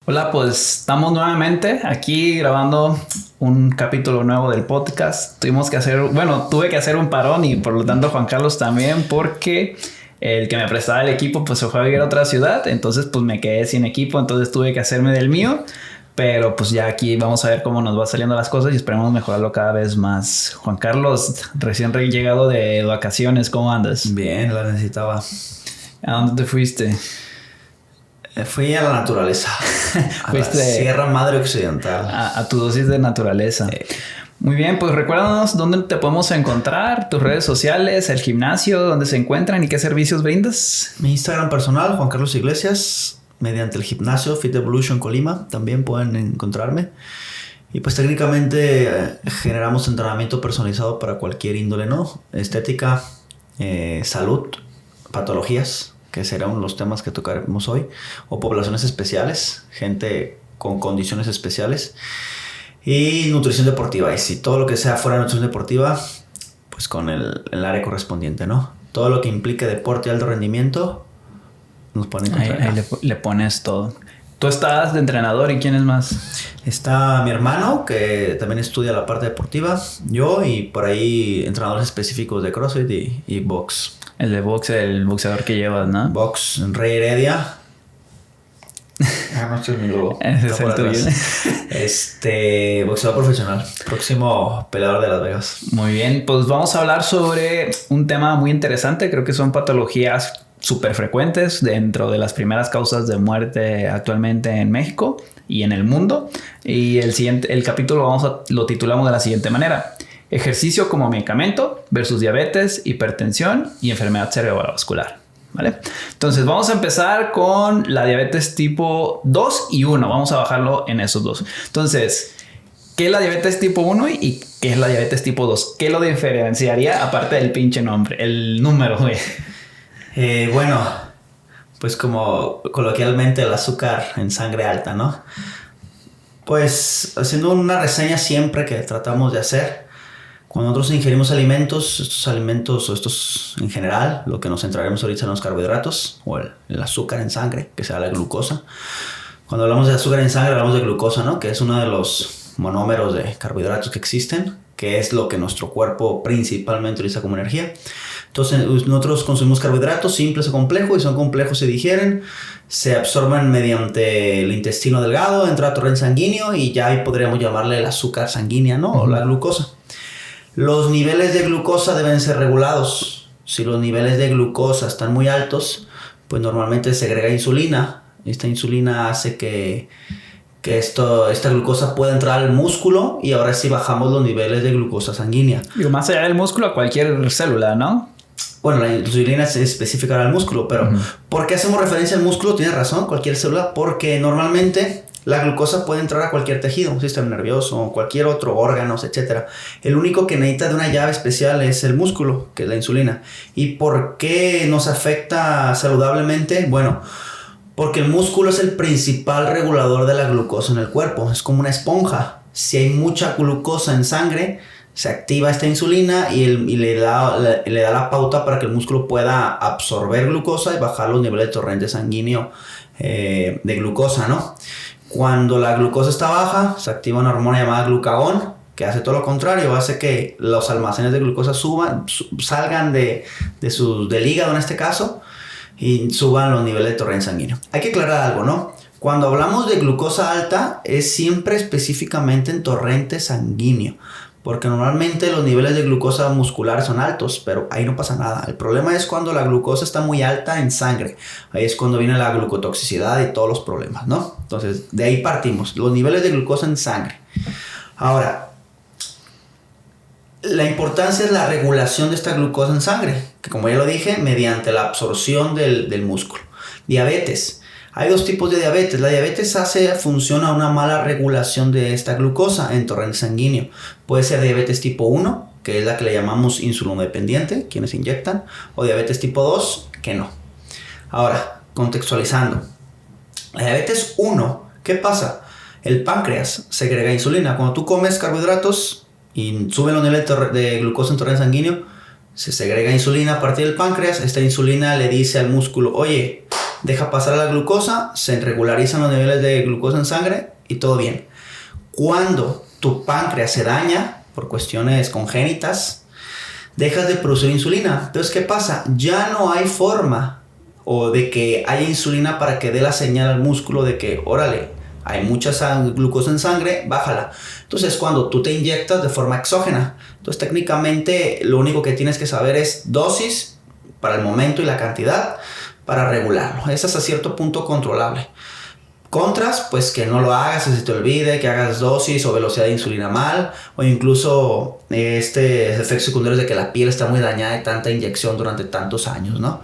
Hola, pues estamos nuevamente aquí grabando un capítulo nuevo del podcast. Tuve que hacer un parón y por lo tanto Juan Carlos también, porque el que me prestaba el equipo pues se fue a vivir a otra ciudad, entonces pues me quedé sin equipo, entonces tuve que hacerme del mío. Pero pues ya aquí vamos a ver cómo nos va saliendo las cosas y esperemos mejorarlo cada vez más. Juan Carlos, recién llegado de vacaciones, ¿cómo andas? Bien, la necesitaba. ¿A dónde te fuiste? Fui a la naturaleza, a la Sierra Madre Occidental. A tu dosis de naturaleza. Muy bien, pues recuérdanos dónde te podemos encontrar, tus redes sociales, el gimnasio, dónde se encuentran y qué servicios brindas. Mi Instagram personal, Juan Carlos Iglesias, mediante el gimnasio Fit Evolution Colima, también pueden encontrarme. Y pues técnicamente generamos entrenamiento personalizado para cualquier índole, ¿no? Estética, salud, patologías, que serán los temas que tocaremos hoy, o poblaciones especiales, gente con condiciones especiales, y nutrición deportiva. Y si todo lo que sea fuera de nutrición deportiva, pues con el área correspondiente, ¿no? Todo lo que implique deporte y alto rendimiento, nos ponen ahí le pones todo. Tú estás de entrenador, ¿y quién es más? Está mi hermano, que también estudia la parte deportiva, yo, y por ahí entrenadores específicos de CrossFit y box. El de box, el boxeador que llevas, ¿no? Box, Rey Heredia. No estoy en mi logo. Ese es el tuyo. Boxeador profesional. Próximo peleador de Las Vegas. Muy bien, pues vamos a hablar sobre un tema muy interesante. Creo que son patologías súper frecuentes dentro de las primeras causas de muerte actualmente en México y en el mundo. Y el capítulo lo titulamos de la siguiente manera: ejercicio como medicamento versus diabetes, hipertensión y enfermedad cerebrovascular. ¿Vale? Entonces vamos a empezar con la diabetes tipo 2 y 1. Vamos a bajarlo en esos dos. Entonces, ¿qué es la diabetes tipo 1 y qué es la diabetes tipo 2? ¿Qué lo diferenciaría aparte del pinche nombre? El número, güey. Bueno, pues como coloquialmente el azúcar en sangre alta, ¿no? Pues haciendo una reseña siempre que tratamos de hacer, cuando nosotros ingerimos alimentos, estos alimentos o estos en general, lo que nos centraremos ahorita son los carbohidratos o el azúcar en sangre, que sea la glucosa. Cuando hablamos de azúcar en sangre hablamos de glucosa, ¿no? Que es uno de los monómeros de carbohidratos que existen, que es lo que nuestro cuerpo principalmente utiliza como energía. Entonces nosotros consumimos carbohidratos simples o complejos, y son complejos se digieren, se absorben mediante el intestino delgado, entra a torrente sanguíneo y ya ahí podríamos llamarle el azúcar sanguínea, ¿no? O la glucosa. Los niveles de glucosa deben ser regulados. Si los niveles de glucosa están muy altos, pues normalmente se segrega insulina. Esta insulina hace que esta glucosa pueda entrar al músculo y ahora sí bajamos los niveles de glucosa sanguínea. Digo, más allá del músculo, a cualquier célula, ¿no? Bueno, la insulina es específica al músculo, pero ¿por qué hacemos referencia al músculo? Tienes razón, cualquier célula, porque normalmente la glucosa puede entrar a cualquier tejido, un sistema nervioso, cualquier otro órganos, etc. El único que necesita de una llave especial es el músculo, que es la insulina. ¿Y por qué nos afecta saludablemente? Bueno, porque el músculo es el principal regulador de la glucosa en el cuerpo. Es como una esponja. Si hay mucha glucosa en sangre, se activa esta insulina y le da la pauta para que el músculo pueda absorber glucosa y bajar los niveles de torrente sanguíneo de glucosa, ¿no? Cuando la glucosa está baja, se activa una hormona llamada glucagón, que hace todo lo contrario, hace que los almacenes de glucosa salgan del hígado en este caso, y suban los niveles de torrente sanguíneo. Hay que aclarar algo, ¿no? Cuando hablamos de glucosa alta, es siempre específicamente en torrente sanguíneo, porque normalmente los niveles de glucosa muscular son altos, pero ahí no pasa nada. El problema es cuando la glucosa está muy alta en sangre. Ahí es cuando viene la glucotoxicidad y todos los problemas, ¿no? Entonces, de ahí partimos, los niveles de glucosa en sangre. Ahora, la importancia es la regulación de esta glucosa en sangre, que como ya lo dije, mediante la absorción del músculo. Diabetes. Hay dos tipos de diabetes. La diabetes funciona una mala regulación de esta glucosa en torrente sanguíneo. Puede ser diabetes tipo 1, que es la que le llamamos insulinodependiente, quienes inyectan, o diabetes tipo 2, que no. Ahora, contextualizando. La diabetes 1, ¿qué pasa? El páncreas segrega insulina. Cuando tú comes carbohidratos y suben los niveles de glucosa en torrente sanguíneo, se segrega insulina a partir del páncreas. Esta insulina le dice al músculo: oye, deja pasar la glucosa, se regularizan los niveles de glucosa en sangre y todo bien. Cuando tu páncreas se daña por cuestiones congénitas, dejas de producir insulina. Entonces, ¿qué pasa? Ya no hay forma o de que haya insulina para que dé la señal al músculo de que, órale, hay mucha glucosa en sangre, bájala. Entonces, cuando tú te inyectas de forma exógena. Entonces, técnicamente, lo único que tienes que saber es dosis para el momento y la cantidad para regularlo. Eso es a cierto punto controlable. Contras, pues que no lo hagas, que se te olvide, que hagas dosis o velocidad de insulina mal, o incluso efectos secundarios de que la piel está muy dañada de tanta inyección durante tantos años, ¿no?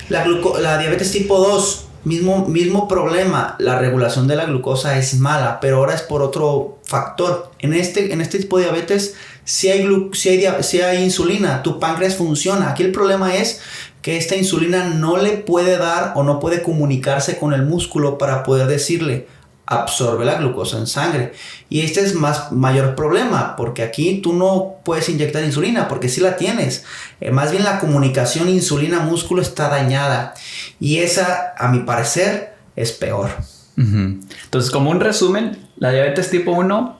La diabetes tipo 2, mismo problema, la regulación de la glucosa es mala, pero ahora es por otro factor. En este tipo de diabetes, si hay insulina, tu páncreas funciona. Aquí el problema es que esta insulina no le puede dar o no puede comunicarse con el músculo para poder decirle, absorbe la glucosa en sangre. Y este es mayor problema, porque aquí tú no puedes inyectar insulina, porque sí la tienes. Más bien la comunicación insulina-músculo está dañada. Y esa, a mi parecer, es peor. Entonces, como un resumen, la diabetes tipo 1,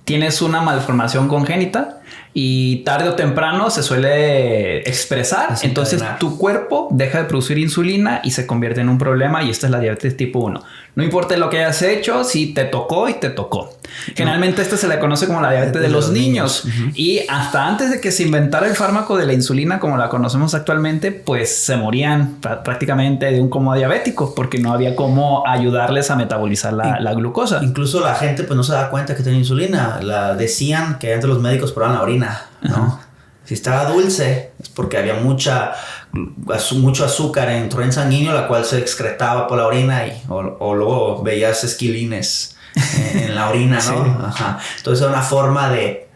tienes una malformación congénita y tarde o temprano se suele expresar. Entonces tu cuerpo deja de producir insulina y se convierte en un problema, y esta es la diabetes tipo 1. No importa lo que hayas hecho, si te tocó y te tocó. Generalmente esta se le conoce como la diabetes de los niños. Y hasta antes de que se inventara el fármaco de la insulina como la conocemos actualmente, pues se morían prácticamente de un coma diabético porque no había cómo ayudarles a metabolizar la glucosa. Incluso la gente pues no se da cuenta que tiene insulina. Decían que antes los médicos probaban la orina, ¿no? Si estaba dulce es porque había mucho azúcar en torrente sanguíneo, la cual se excretaba por la orina o luego veías esquilines en la orina, ¿no? Sí. Ajá. Entonces era una forma de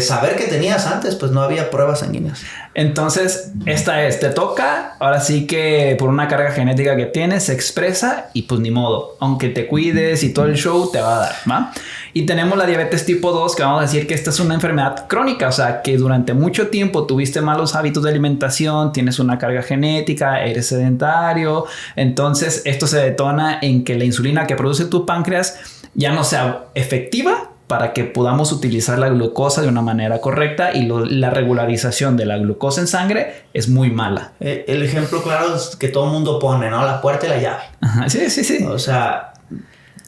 saber que tenías antes, pues no había pruebas sanguíneas. Entonces, te toca, ahora sí que por una carga genética que tienes, se expresa y pues ni modo. Aunque te cuides y todo el show, te va a dar, ¿va? Y tenemos la diabetes tipo 2, que vamos a decir que esta es una enfermedad crónica, o sea, que durante mucho tiempo tuviste malos hábitos de alimentación, tienes una carga genética, eres sedentario. Entonces, esto se detona en que la insulina que produce tu páncreas ya no sea efectiva para que podamos utilizar la glucosa de una manera correcta, y la regularización de la glucosa en sangre es muy mala. El ejemplo claro es que todo el mundo pone, ¿no? La puerta y la llave. Ajá, sí. O sea,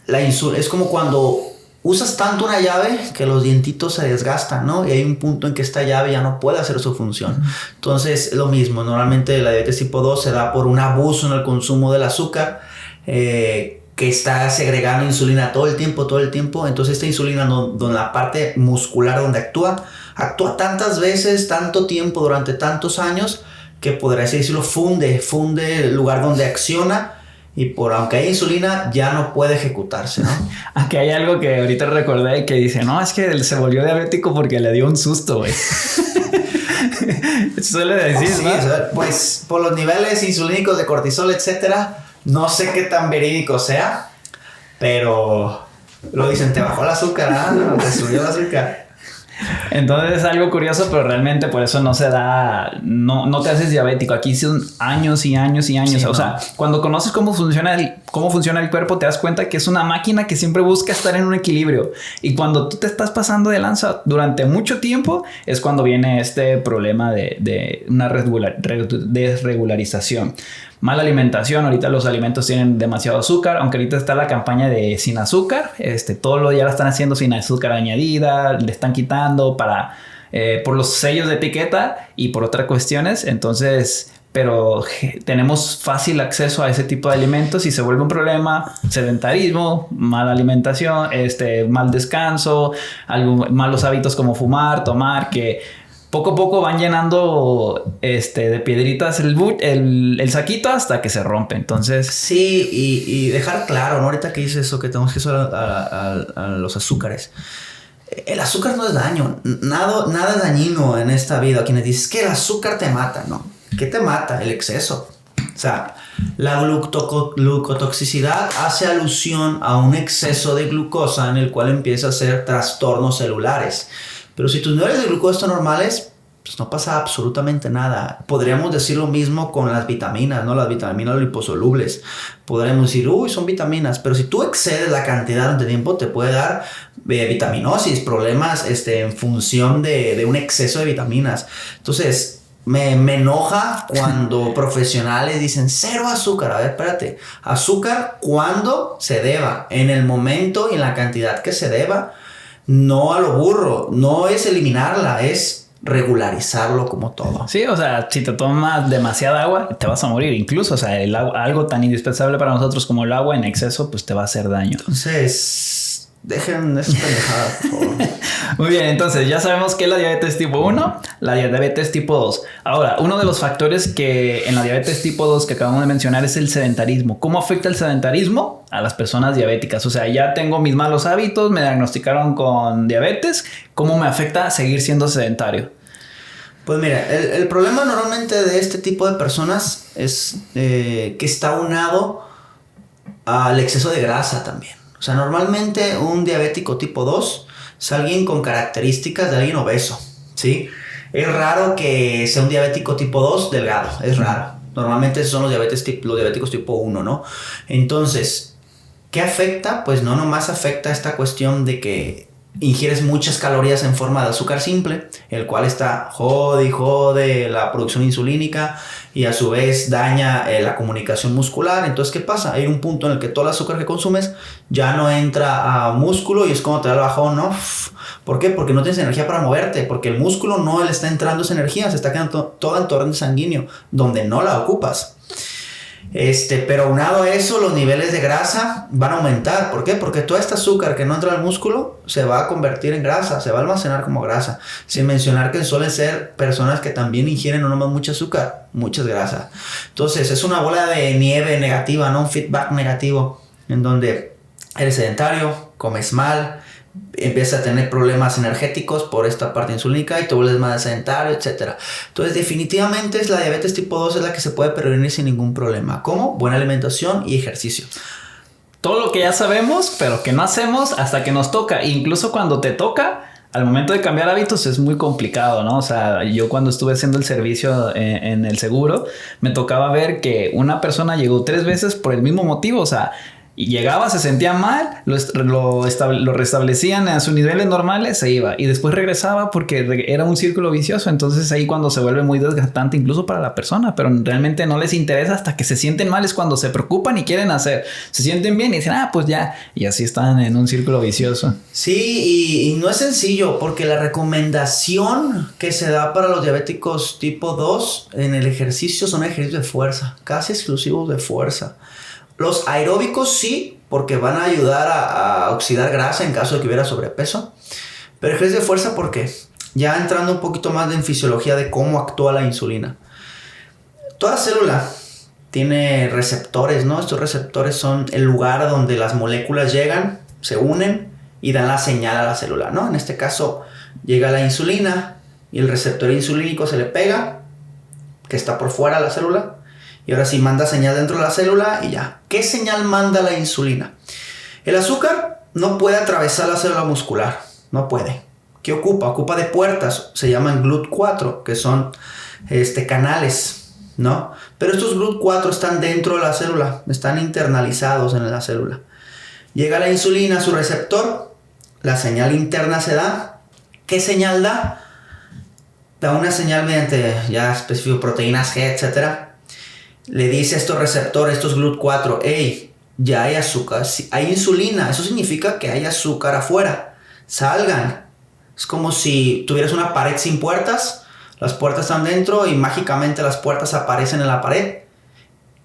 es como cuando usas tanto una llave que los dientitos se desgastan, ¿no? Y hay un punto en que esta llave ya no puede hacer su función. Entonces, es lo mismo. Normalmente la diabetes tipo 2 se da por un abuso en el consumo del azúcar, que está segregando insulina todo el tiempo. Entonces esta insulina donde la parte muscular donde actúa tantas veces, tanto tiempo, durante tantos años, que podría decirlo, funde el lugar donde acciona, y aunque hay insulina ya no puede ejecutarse, ¿no? Aquí hay algo que ahorita recordé que dice, no, es que él se volvió diabético porque le dio un susto, güey. Suele decir, sí, ¿no? Pues por los niveles insulínicos de cortisol, etcétera. No sé qué tan verídico sea, pero lo dicen, te bajó el azúcar, te subió el azúcar. Entonces es algo curioso, pero realmente por eso no se da, no te haces diabético. Aquí son años y años y años. Sí, o sea, cuando conoces cómo funciona el cuerpo, te das cuenta que es una máquina que siempre busca estar en un equilibrio. Y cuando tú te estás pasando de lanza durante mucho tiempo, es cuando viene este problema de una desregularización. Mala alimentación. Ahorita los alimentos tienen demasiado azúcar, aunque ahorita está la campaña de sin azúcar. Todo lo ya lo están haciendo sin azúcar añadida, le están quitando por los sellos de etiqueta y por otras cuestiones. Entonces, pero tenemos fácil acceso a ese tipo de alimentos y se vuelve un problema. Sedentarismo, mala alimentación, mal descanso, malos hábitos como fumar, tomar, que poco a poco van llenando de piedritas el saquito hasta que se rompe. Entonces, sí, y dejar claro, ¿no? Ahorita que dices eso, que tenemos que usar a los azúcares. El azúcar no es daño. Nada es dañino en esta vida. Quienes dicen que el azúcar te mata, ¿no? ¿Qué te mata? El exceso. O sea, la glucotoxicidad hace alusión a un exceso de glucosa en el cual empieza a hacer trastornos celulares. Pero si tus niveles de glucosa están normales, pues no pasa absolutamente nada. Podríamos decir lo mismo con las vitaminas, ¿no? Las vitaminas liposolubles. Podríamos decir, uy, son vitaminas, pero si tú excedes la cantidad durante tiempo, te puede dar vitaminosis, problemas en función de un exceso de vitaminas. Entonces, me enoja cuando profesionales dicen 0 azúcar. A ver, espérate. Azúcar cuando se deba, en el momento y en la cantidad que se deba. No a lo burro, no es eliminarla, es regularizarlo como todo. Sí, o sea, si te tomas demasiada agua, te vas a morir. Incluso, o sea, el agua, algo tan indispensable para nosotros como el agua en exceso, pues te va a hacer daño. Entonces, dejen esas pendejadas, por favor. Muy bien, entonces ya sabemos que es la diabetes tipo 1, la diabetes tipo 2. Ahora, uno de los factores que en la diabetes tipo 2 que acabamos de mencionar es el sedentarismo. ¿Cómo afecta el sedentarismo a las personas diabéticas? O sea, ya tengo mis malos hábitos, me diagnosticaron con diabetes. ¿Cómo me afecta seguir siendo sedentario? Pues mira, el problema normalmente de este tipo de personas es que está unado al exceso de grasa también. O sea, normalmente un diabético tipo 2 es alguien con características de alguien obeso, ¿sí? Es raro que sea un diabético tipo 2 delgado, es raro. Normalmente son los diabéticos tipo 1, ¿no? Entonces, ¿qué afecta? Pues no nomás afecta esta cuestión de que ingieres muchas calorías en forma de azúcar simple, el cual está jode y jode la producción insulínica y a su vez daña la comunicación muscular. Entonces, ¿qué pasa? Hay un punto en el que todo el azúcar que consumes ya no entra a músculo y es como te da el bajón, ¿no? ¿Por qué? Porque no tienes energía para moverte, porque el músculo no le está entrando esa energía, se está quedando toda en torrente sanguíneo, donde no la ocupas. Pero aunado a eso, los niveles de grasa van a aumentar. ¿Por qué? Porque todo este azúcar que no entra al músculo se va a convertir en grasa, se va a almacenar como grasa. Sin mencionar que suelen ser personas que también ingieren no nomás mucho azúcar, muchas grasas. Entonces es una bola de nieve negativa, ¿no? Un feedback negativo, en donde eres sedentario, comes mal, empiezas a tener problemas energéticos por esta parte insulínica y te vuelves más sedentario, etc. Entonces definitivamente la diabetes tipo 2 es la que se puede prevenir sin ningún problema. ¿Cómo? Buena alimentación y ejercicio. Todo lo que ya sabemos, pero que no hacemos hasta que nos toca. Incluso cuando te toca, al momento de cambiar hábitos es muy complicado, ¿no? O sea, yo cuando estuve haciendo el servicio en el seguro, me tocaba ver que una persona llegó 3 veces por el mismo motivo, o sea, y llegaba, se sentía mal, lo restablecían a sus niveles normales, se iba. Y después regresaba porque era un círculo vicioso. Entonces ahí cuando se vuelve muy desgastante incluso para la persona. Pero realmente no les interesa hasta que se sienten mal. Es cuando se preocupan y quieren hacer. Se sienten bien y dicen, pues ya. Y así están en un círculo vicioso. Sí, y no es sencillo porque la recomendación que se da para los diabéticos tipo 2 en el ejercicio son ejercicios de fuerza. Casi exclusivos de fuerza. Los aeróbicos sí, porque van a ayudar a oxidar grasa en caso de que hubiera sobrepeso. Pero ejercicio de fuerza, ¿por qué? Ya entrando un poquito más en fisiología de cómo actúa la insulina. Toda célula tiene receptores, ¿no? Estos receptores son el lugar donde las moléculas llegan, se unen y dan la señal a la célula, ¿no? En este caso, llega la insulina y el receptor insulínico se le pega, que está por fuera de la célula. Y ahora sí manda señal dentro de la célula y ya. ¿Qué señal manda la insulina? El azúcar no puede atravesar la célula muscular. No puede. ¿Qué ocupa? Ocupa de puertas. Se llaman GLUT4, que son canales, ¿no? Pero estos GLUT4 están dentro de la célula. Están internalizados en la célula. Llega la insulina a su receptor. La señal interna se da. ¿Qué señal da? Da una señal mediante ya específico proteínas G, etcétera. Le dice a estos receptores, estos GLUT4, hey, ya hay azúcar, hay insulina, eso significa que hay azúcar afuera, salgan. Es como si tuvieras una pared sin puertas, las puertas están dentro y mágicamente las puertas aparecen en la pared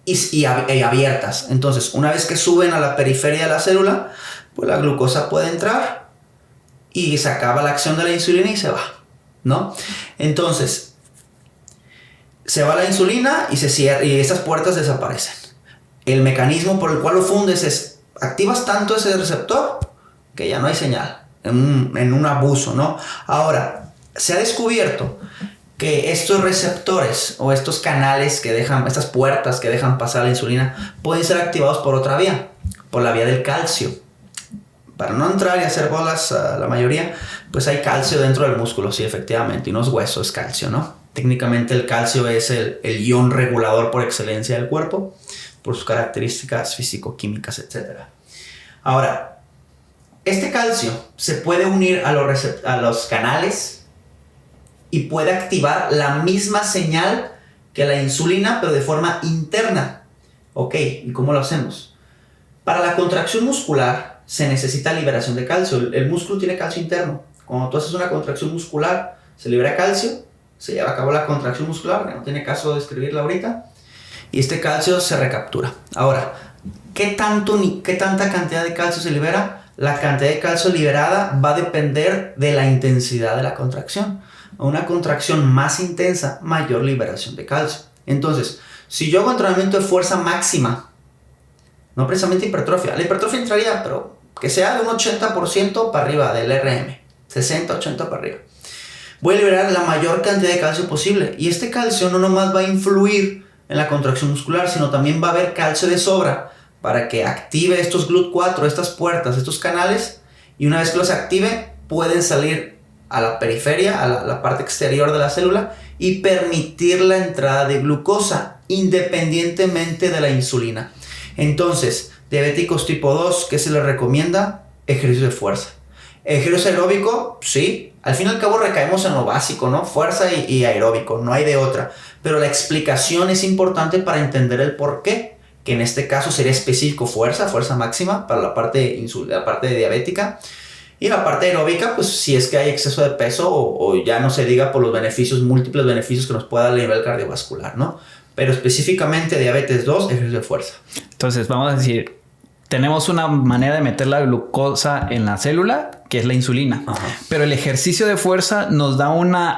y abiertas. Entonces, una vez que suben a la periferia de la célula, pues la glucosa puede entrar y se acaba la acción de la insulina y se va, ¿no? Entonces, se va la insulina y se cierra y esas puertas desaparecen. El mecanismo por el cual lo fundes es activas tanto ese receptor que ya no hay señal en un abuso, ¿no? Ahora, se ha descubierto que estos receptores o estos canales que dejan, estas puertas que dejan pasar la insulina pueden ser activados por otra vía, por la vía del calcio. para no entrar y hacer bolas a la mayoría, pues hay calcio dentro del músculo, sí, efectivamente, y no es hueso, es calcio, ¿no? Técnicamente el calcio es el ion regulador por excelencia del cuerpo, por sus características físico-químicas, etc. Ahora, este calcio se puede unir a los canales y puede activar la misma señal que la insulina, pero de forma interna. Ok, ¿y cómo lo hacemos? Para la contracción muscular se necesita liberación de calcio. El músculo tiene calcio interno. Cuando tú haces una contracción muscular, se libera calcio, se lleva a cabo la contracción muscular, que no tiene caso de escribirla ahorita, y este calcio se recaptura. Ahora, ¿qué tanta cantidad de calcio se libera? La cantidad de calcio liberada va a depender de la intensidad de la contracción. Una contracción más intensa, mayor liberación de calcio. Entonces, si yo hago entrenamiento de fuerza máxima, no precisamente hipertrofia, la hipertrofia entraría, pero que sea de un 80% para arriba del RM, 60-80 para arriba, voy a liberar la mayor cantidad de calcio posible. Y este calcio no nomás va a influir en la contracción muscular, sino también va a haber calcio de sobra para que active estos GLUT4, estas puertas, estos canales, y una vez que los active, pueden salir a la periferia, a la parte exterior de la célula, y permitir la entrada de glucosa, independientemente de la insulina. Entonces, diabéticos tipo 2, ¿qué se les recomienda? Ejercicio de fuerza. Ejercicio aeróbico, sí. Al fin y al cabo recaemos en lo básico, ¿no? Fuerza y aeróbico, no hay de otra. Pero la explicación es importante para entender el por qué. Que en este caso sería específico fuerza máxima para la parte diabética. Y la parte aeróbica, pues si es que hay exceso de peso o ya no se diga por los beneficios, múltiples beneficios que nos pueda dar a nivel cardiovascular, ¿no? Pero específicamente diabetes 2, ejercicio de fuerza. Entonces, vamos a decir, tenemos una manera de meter la glucosa en la célula, que es la insulina. Ajá. Pero el ejercicio de fuerza nos da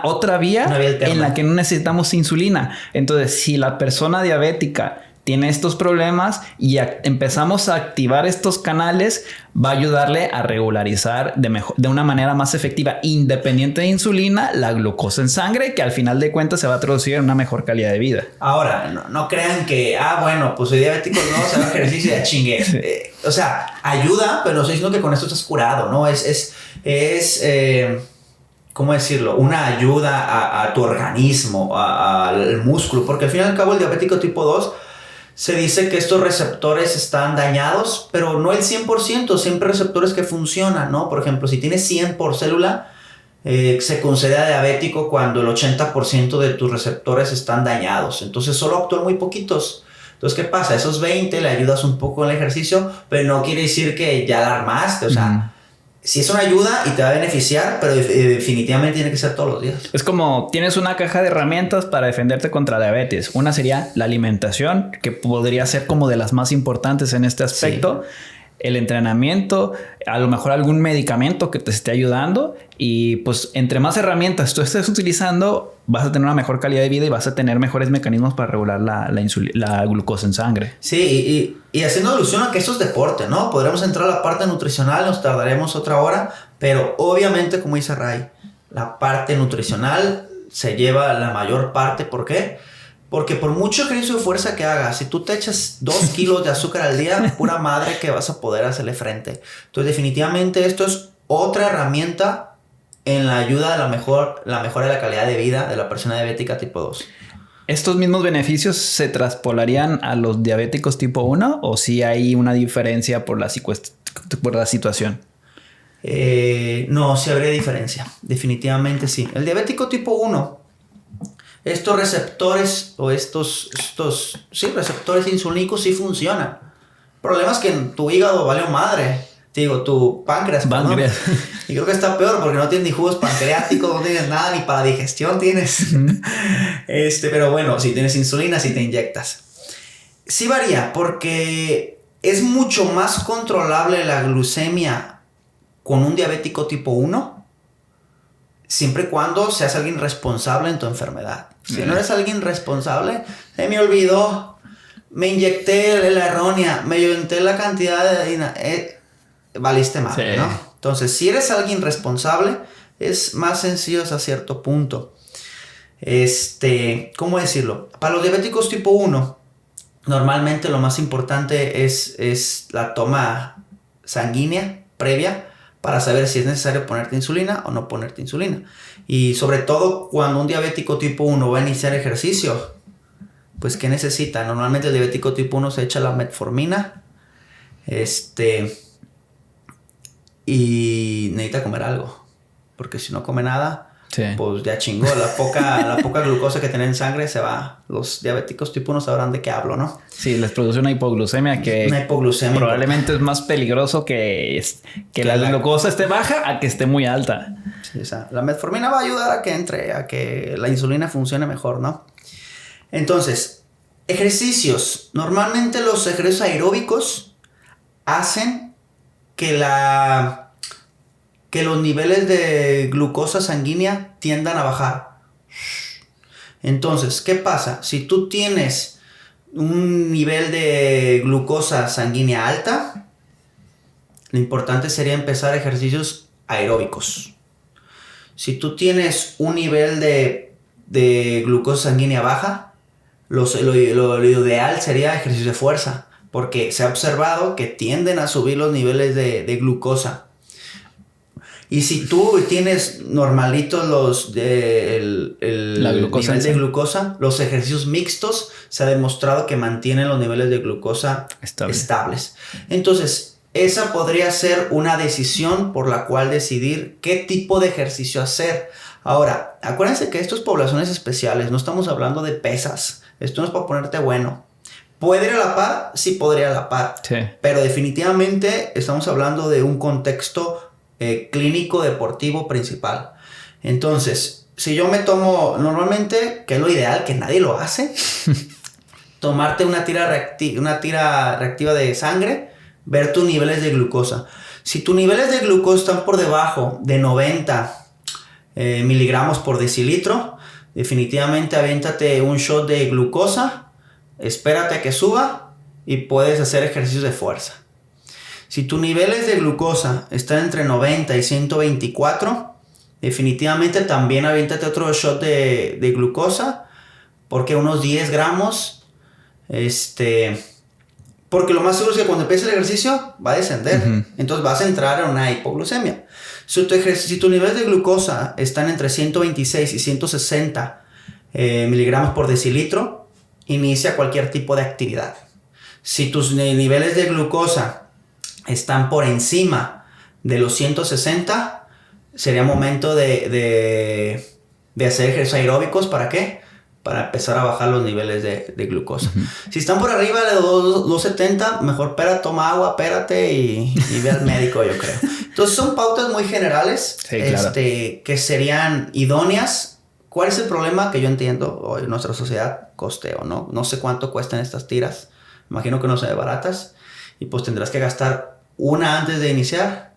otra vía en la que no necesitamos insulina. Entonces, si la persona diabética tiene estos problemas y empezamos a activar estos canales, va a ayudarle a regularizar de una manera más efectiva, independiente de insulina, la glucosa en sangre, que al final de cuentas se va a traducir en una mejor calidad de vida. Ahora, no crean que, bueno, pues soy diabético, no, se haga ejercicio y ya chingue. Sí. O sea, ayuda, pero no estoy diciendo que con esto estás curado, ¿no? ¿Cómo decirlo? Una ayuda a tu organismo, al músculo, porque al fin y al cabo el diabético tipo 2 se dice que estos receptores están dañados, pero no el 100%, siempre receptores que funcionan, ¿no? Por ejemplo, si tienes 100 por célula, se considera diabético cuando el 80% de tus receptores están dañados. Entonces solo actúan muy poquitos. Entonces, ¿qué pasa? Esos 20 le ayudas un poco en el ejercicio, pero no quiere decir que ya la armaste, o sea... Sí es una ayuda y te va a beneficiar, pero definitivamente tiene que ser todos los días. Es como tienes una caja de herramientas para defenderte contra diabetes. Una sería la alimentación, que podría ser como de las más importantes en este aspecto. Sí. El entrenamiento, a lo mejor algún medicamento que te esté ayudando. Y pues entre más herramientas tú estés utilizando, vas a tener una mejor calidad de vida y vas a tener mejores mecanismos para regular la glucosa en sangre. Sí, y haciendo alusión a que esto es deporte, ¿no? Podremos entrar a la parte nutricional, nos tardaremos otra hora, pero obviamente, como dice Ray, la parte nutricional se lleva la mayor parte. ¿Por qué? Porque por mucho ejercicio de fuerza que hagas, si tú te echas 2 kilos de azúcar al día, pura madre que vas a poder hacerle frente. Entonces, definitivamente esto es otra herramienta en la ayuda de la mejora de la calidad de vida de la persona diabética tipo 2. ¿Estos mismos beneficios se traspolarían a los diabéticos tipo 1 o si hay una diferencia por la situación? No, sí habría diferencia. Definitivamente sí. El diabético tipo 1... Estos receptores o estos receptores insulínicos sí funcionan. El problema es que en tu hígado valió madre. Digo, tu páncreas. Páncreas. ¿No? Y creo que está peor porque no tienes ni jugos pancreáticos, no tienes nada, ni para digestión tienes. Pero bueno, si tienes insulina, si te inyectas. Sí varía porque es mucho más controlable la glucemia con un diabético tipo 1 siempre y cuando seas alguien responsable en tu enfermedad. Si no eres alguien responsable, se me olvidó, me inyecté la errónea, me inyecté la cantidad de harina, valiste mal, sí. ¿No? Entonces, si eres alguien responsable, es más sencillo hasta cierto punto. ¿Cómo decirlo? Para los diabéticos tipo 1, normalmente lo más importante es la toma sanguínea previa para saber si es necesario ponerte insulina o no ponerte insulina. Y sobre todo cuando un diabético tipo 1 va a iniciar ejercicio, pues ¿qué necesita? Normalmente el diabético tipo 1 se echa la metformina, y necesita comer algo, porque si no come nada, sí, pues ya chingó, la poca glucosa que tiene en sangre se va. Los diabéticos tipo 1 sabrán de qué hablo, ¿no? Sí, les produce una hipoglucemia que probablemente es más peligroso que la glucosa esté baja a que esté muy alta. Sí, o sea, la metformina va a ayudar a que la insulina funcione mejor, ¿no? Entonces, ejercicios. Normalmente los ejercicios aeróbicos hacen que los niveles de glucosa sanguínea tiendan a bajar. Entonces, ¿qué pasa? Si tú tienes un nivel de glucosa sanguínea alta, lo importante sería empezar ejercicios aeróbicos. Si tú tienes un nivel de glucosa sanguínea baja, lo ideal sería ejercicio de fuerza, porque se ha observado que tienden a subir los niveles de glucosa. Y si tú tienes normalitos el nivel de glucosa, los ejercicios mixtos se ha demostrado que mantienen los niveles de glucosa estables. Entonces, esa podría ser una decisión por la cual decidir qué tipo de ejercicio hacer. Ahora, acuérdense que esto es poblaciones especiales, no estamos hablando de pesas. Esto no es para ponerte bueno. ¿Puede ir a la par? Sí, podría ir a la par. Sí. Pero definitivamente estamos hablando de un contexto clínico deportivo principal. Entonces, si yo me tomo normalmente, que es lo ideal, que nadie lo hace, tomarte una tira reactiva de sangre, ver tus niveles de glucosa. Si tus niveles de glucosa están por debajo de 90 miligramos por decilitro, definitivamente aviéntate un shot de glucosa, espérate a que suba y puedes hacer ejercicios de fuerza. Si tus niveles de glucosa están entre 90 y 124, definitivamente también aviéntate otro shot de glucosa, porque unos 10 gramos, porque lo más seguro es que cuando empieces el ejercicio va a descender, entonces vas a entrar en una hipoglucemia. Si tus niveles de glucosa están entre 126 y 160 miligramos por decilitro, inicia cualquier tipo de actividad. Si tus niveles de glucosa están por encima de los 160, sería momento de hacer ejercicios aeróbicos. ¿Para qué? Para empezar a bajar los niveles de glucosa. Si están por arriba de los 270, mejor toma agua, espérate y ve al médico, yo creo. Entonces son pautas muy generales, sí, claro, que serían idóneas. ¿Cuál es el problema? Que yo entiendo hoy en nuestra sociedad, costeo, ¿no? No sé cuánto cuestan estas tiras. Imagino que no son baratas. Y pues tendrás que gastar una antes de iniciar,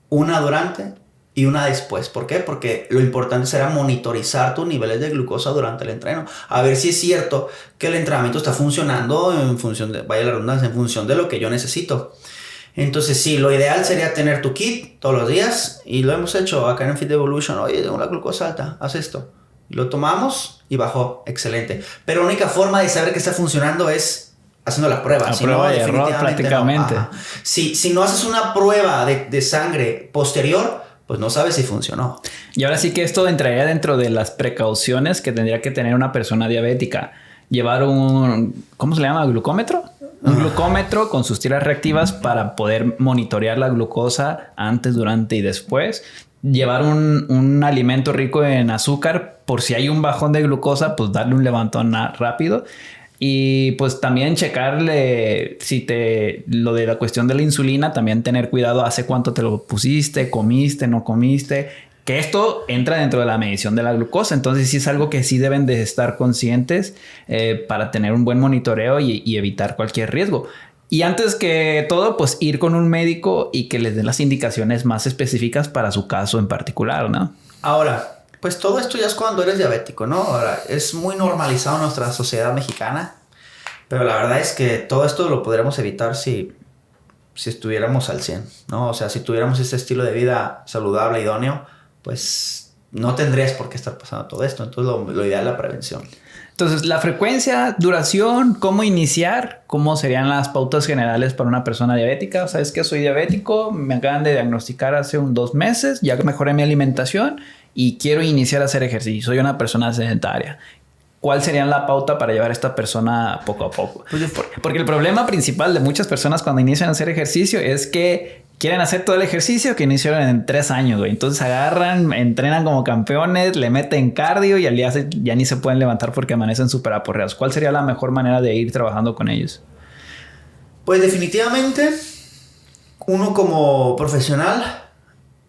una durante y una después. ¿Por qué? Porque lo importante será monitorizar tus niveles de glucosa durante el entreno. A ver si es cierto que el entrenamiento está funcionando en función de lo que yo necesito. Entonces sí, lo ideal sería tener tu kit todos los días. Y lo hemos hecho acá en Fit Evolution. Oye, tengo la glucosa alta, haz esto. Y lo tomamos y bajó. Excelente. Pero la única forma de saber que está funcionando es haciendo la prueba. Prueba y error prácticamente. No. Si no haces una prueba de sangre posterior, pues no sabes si funcionó. Y ahora sí que esto entraría dentro de las precauciones que tendría que tener una persona diabética. Llevar ¿cómo se le llama? ¿Glucómetro? Un glucómetro con sus tiras reactivas para poder monitorear la glucosa antes, durante y después. Llevar un alimento rico en azúcar por si hay un bajón de glucosa, pues darle un levantón rápido. Y pues también checarle lo de la cuestión de la insulina, también tener cuidado hace cuánto te lo pusiste, comiste, no comiste, que esto entra dentro de la medición de la glucosa. Entonces sí es algo que sí deben de estar conscientes para tener un buen monitoreo y evitar cualquier riesgo. Y antes que todo, pues ir con un médico y que les den las indicaciones más específicas para su caso en particular, ¿no? Ahora, pues todo esto ya es cuando eres diabético, ¿no? Ahora, es muy normalizado en nuestra sociedad mexicana, pero la verdad es que todo esto lo podríamos evitar si estuviéramos al 100, ¿no? O sea, si tuviéramos este estilo de vida saludable, idóneo, pues no tendrías por qué estar pasando todo esto. Entonces lo ideal es la prevención. Entonces, la frecuencia, duración, cómo iniciar, cómo serían las pautas generales para una persona diabética. Sabes que soy diabético, me acaban de diagnosticar hace 2 meses, ya mejoré mi alimentación y quiero iniciar a hacer ejercicio. Soy una persona sedentaria. ¿Cuál sería la pauta para llevar a esta persona poco a poco? Porque el problema principal de muchas personas cuando inician a hacer ejercicio es que quieren hacer todo el ejercicio que iniciaron en 3 años, güey. Entonces agarran, entrenan como campeones, le meten cardio y al día ya ni se pueden levantar porque amanecen súper aporreados. ¿Cuál sería la mejor manera de ir trabajando con ellos? Pues definitivamente, uno como profesional,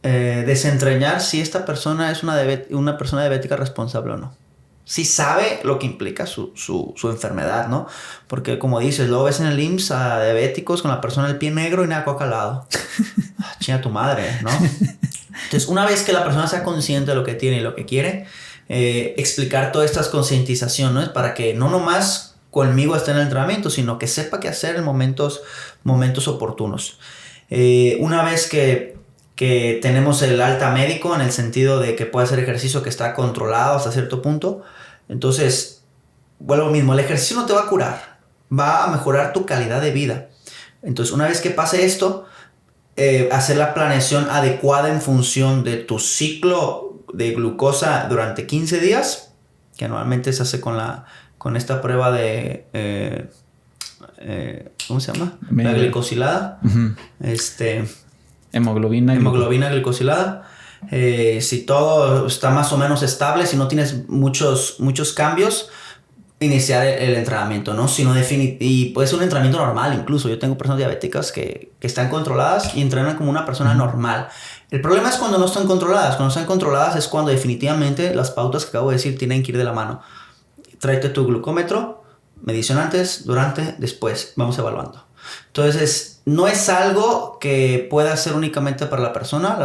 desentrañar si esta persona es una persona diabética responsable o no. Si sabe lo que implica su enfermedad, ¿no? Porque como dices, luego ves en el IMSS a diabéticos con la persona del pie negro y nada coca al lado. Chinga tu madre, ¿no? Entonces, una vez que la persona sea consciente de lo que tiene y lo que quiere, explicar todas estas concientizaciones, ¿no? Para que no nomás conmigo esté en el entrenamiento, sino que sepa qué hacer en momentos oportunos. Una vez que tenemos el alta médico en el sentido de que puede hacer ejercicio que está controlado hasta cierto punto, entonces, vuelvo lo mismo, el ejercicio no te va a curar, va a mejorar tu calidad de vida. Entonces, una vez que pase esto, hacer la planeación adecuada en función de tu ciclo de glucosa durante 15 días, que normalmente se hace con esta prueba de, ¿cómo se llama? La glicosilada. Uh-huh. Hemoglobina glicosilada. Si todo está más o menos estable, si no tienes muchos cambios, iniciar el entrenamiento, ¿no? Y puede ser un entrenamiento normal incluso. Yo tengo personas diabéticas que están controladas y entrenan como una persona normal. El problema es cuando no están controladas. Cuando están controladas es cuando definitivamente las pautas que acabo de decir tienen que ir de la mano. Tráete tu glucómetro, medición antes, durante, después. Vamos evaluando. Entonces, no es algo que pueda ser únicamente para la persona.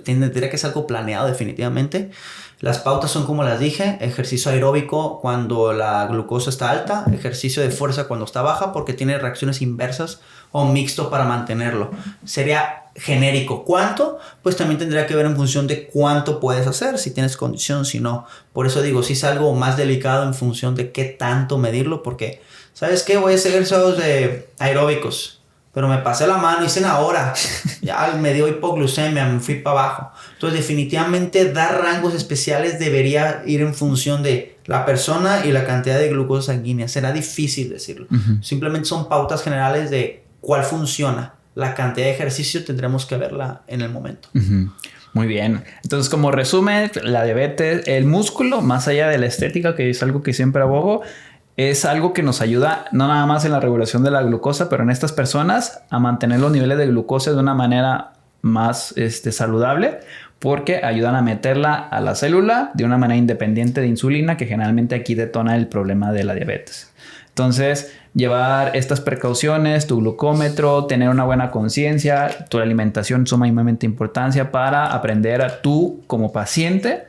Diría que es algo planeado definitivamente. Las pautas son como las dije: ejercicio aeróbico cuando la glucosa está alta, ejercicio de fuerza cuando está baja, porque tiene reacciones inversas, o mixto para mantenerlo. Sería genérico. ¿Cuánto? Pues también tendría que ver en función de cuánto puedes hacer, si tienes condición, si no. Por eso digo, si es algo más delicado en función de qué tanto medirlo, porque ¿sabes qué? Voy a hacer ejercicios de aeróbicos, pero me pasé la mano, hice una hora, ya me dio hipoglucemia, me fui para abajo. Entonces definitivamente dar rangos especiales debería ir en función de la persona y la cantidad de glucosa sanguínea. Será difícil decirlo. Uh-huh. Simplemente son pautas generales de cuál funciona. La cantidad de ejercicio tendremos que verla en el momento. Uh-huh. Muy bien. Entonces, como resumen, la diabetes, el músculo, más allá de la estética, que es algo que siempre abogo, es algo que nos ayuda no nada más en la regulación de la glucosa, pero en estas personas a mantener los niveles de glucosa de una manera más saludable, porque ayudan a meterla a la célula de una manera independiente de insulina, que generalmente aquí detona el problema de la diabetes. Entonces, llevar estas precauciones, tu glucómetro, tener una buena conciencia, tu alimentación sumamente importancia para aprender a tú como paciente